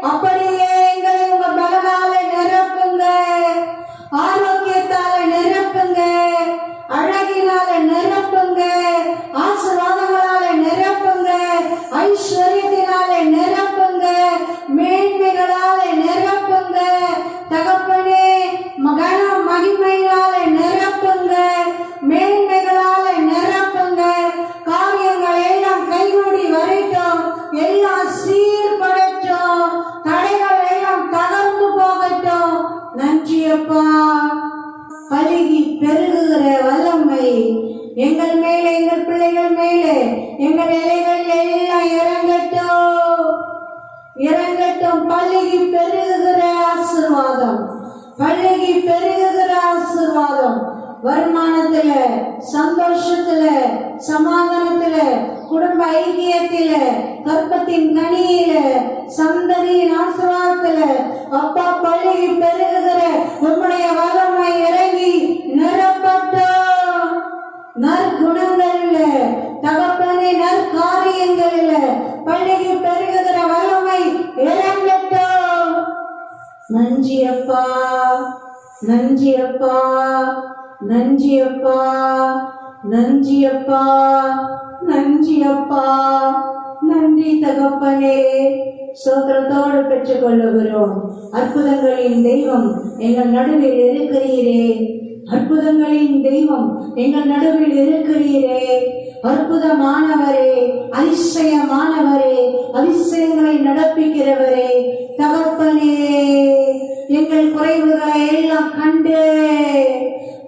அப்படியே எங்களை உங்க பலனால நிரப்புங்க, ஆரோக்கியத்தால நிரப்புங்க, அழகினால நிரப்புங்க, ஆசீர்வாதங்களால நிரப்புங்க, ஐஸ்வர்யத்தினால நிரப்புங்க, மேன்மைகளால நிரப்புங்க. தகப்பனே, மகன மகிமையினால நிரப்புங்க, மேன்மைகளால நிரப்புங்க. காரியங்கள் எல்லாம் கைகூடி வரட்டும், எல்லாம் சீர்படட்டும், தடைகள் எல்லாம் தகர்ந்து போகட்டும். நன்றி அப்பா. பலுகி பெருகுகிற வல்லமை எங்கள் மேலே, எங்கள் பிள்ளைகள் மேலே, எங்கள் இலைகள் எல்லாம் இறங்கட்டும், இறங்கட்டும். பலுகி பெருகுகிற ஆசீர்வாதம், பலுகி பெருகுகிற ஆசீர்வாதம். வருமானத்துல, சந்தோஷத்துல, சமாதானத்துல, குடும்ப ஐக்கியத்தில, கற்பத்தின் கனியில, சந்ததியின் ஆசீர்வாதத்துல அப்பா பழுகி பெருகுகிற உம்முடைய வல்லமை இறங்கி நிரப்பட்டும். நற்குணங்கள்ல தகப்பனே, நற்காரியங்கள்ல பழுகி பெருகுகிற வல்லமை இறங்கட்டும். நன்றி அப்பா, நன்றி அப்பா, நன்றி அப்பா, நன்றி அப்பா, நன்றி அப்பா, நன்றி தகப்பனே. சோத்திரத்தோடு பெற்றுக் கொள்ளுகிறோம். அற்புதங்களின் தெய்வம் எங்கள் நடுவில் இருக்கிறீரே, அற்புதங்களின் தெய்வம் எங்கள் நடுவில் இருக்கிறீரே. அற்புதமானவரே, அதிசயமானவரே, அதிசயங்களை நடப்பிக்கிறவரே தகப்பனே, எங்கள் குறைவுகளை எல்லாம் கண்டு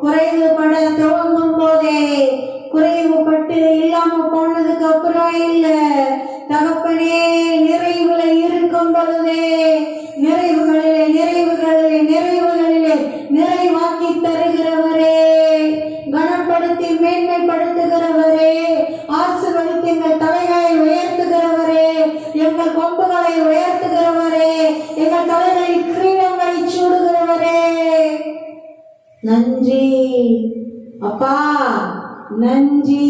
குறைவுபட துவங்கும் போதே, குறைவுபட்டு இல்லாம போனதுக்கு அப்புறம் இல்ல தகப்பனே, நிறைவுல இருக்கும் பொழுதே நிறைவுகளிலே நிறைவுகளிலே நிறைவுகளிலே நிறைவாக்கி தருகிறவரே, கனப்படுத்தி மேன்மைப்படுத்துகிறவரே, ஆசீர்வதித்து எங்கள் தலைகளை உயர்த்துகிறவரே, எங்கள் கொம்புகளை உயர்த்துகிறவரே, எங்கள் தலைகளில் கிரீடங்களை சூடுகிறவரே. நன்றி அப்பா, நன்றி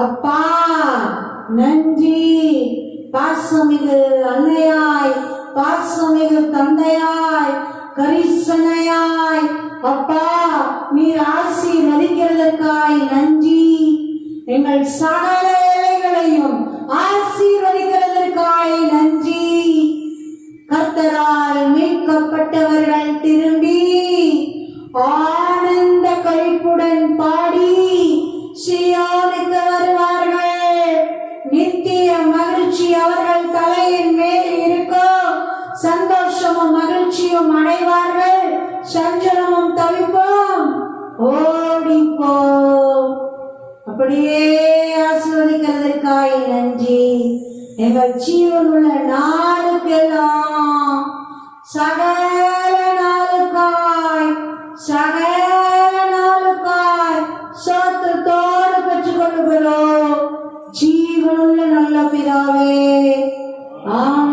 அப்பா, நன்றி. பாசமிகு அன்னையாய், பாசமிகு தந்தையாய், கரிசனையாய் அப்பா நீர் ஆசீர்வதிக்கிறதற்காய் நன்றி. எங்கள் சகல ஏழைகளையும் ஆசீர்வதிக்கிறதற்காய் நன்றி. கர்த்தரால் மீட்கப்பட்டவர்கள் திரும்பி ஆனந்த களிப்புடன் பாடி சீயோனுக்கு வருவார்கள். நித்திய மகிழ்ச்சி அவர்கள் தலையின் மேல் இருக்கும். சந்தோஷமும் மகிழ்ச்சியும் அடைவார்கள். சஞ்சலமும் தவிப்பும் ஓடிப்போம். அப்படியே ஆசீர்வதிக்கிறதற்காய் நன்றி. எங்கள் ஜீவனுள்ள நாளுக்கெல்லாம் சகல நாளுக்காய் சகல நாளுக்காய் சோத்திரத்தோடு பெற்றுக் கொள்ளுகிறோம். ஜீவனுள்ள நல்ல பிதாவே, ஆமென்.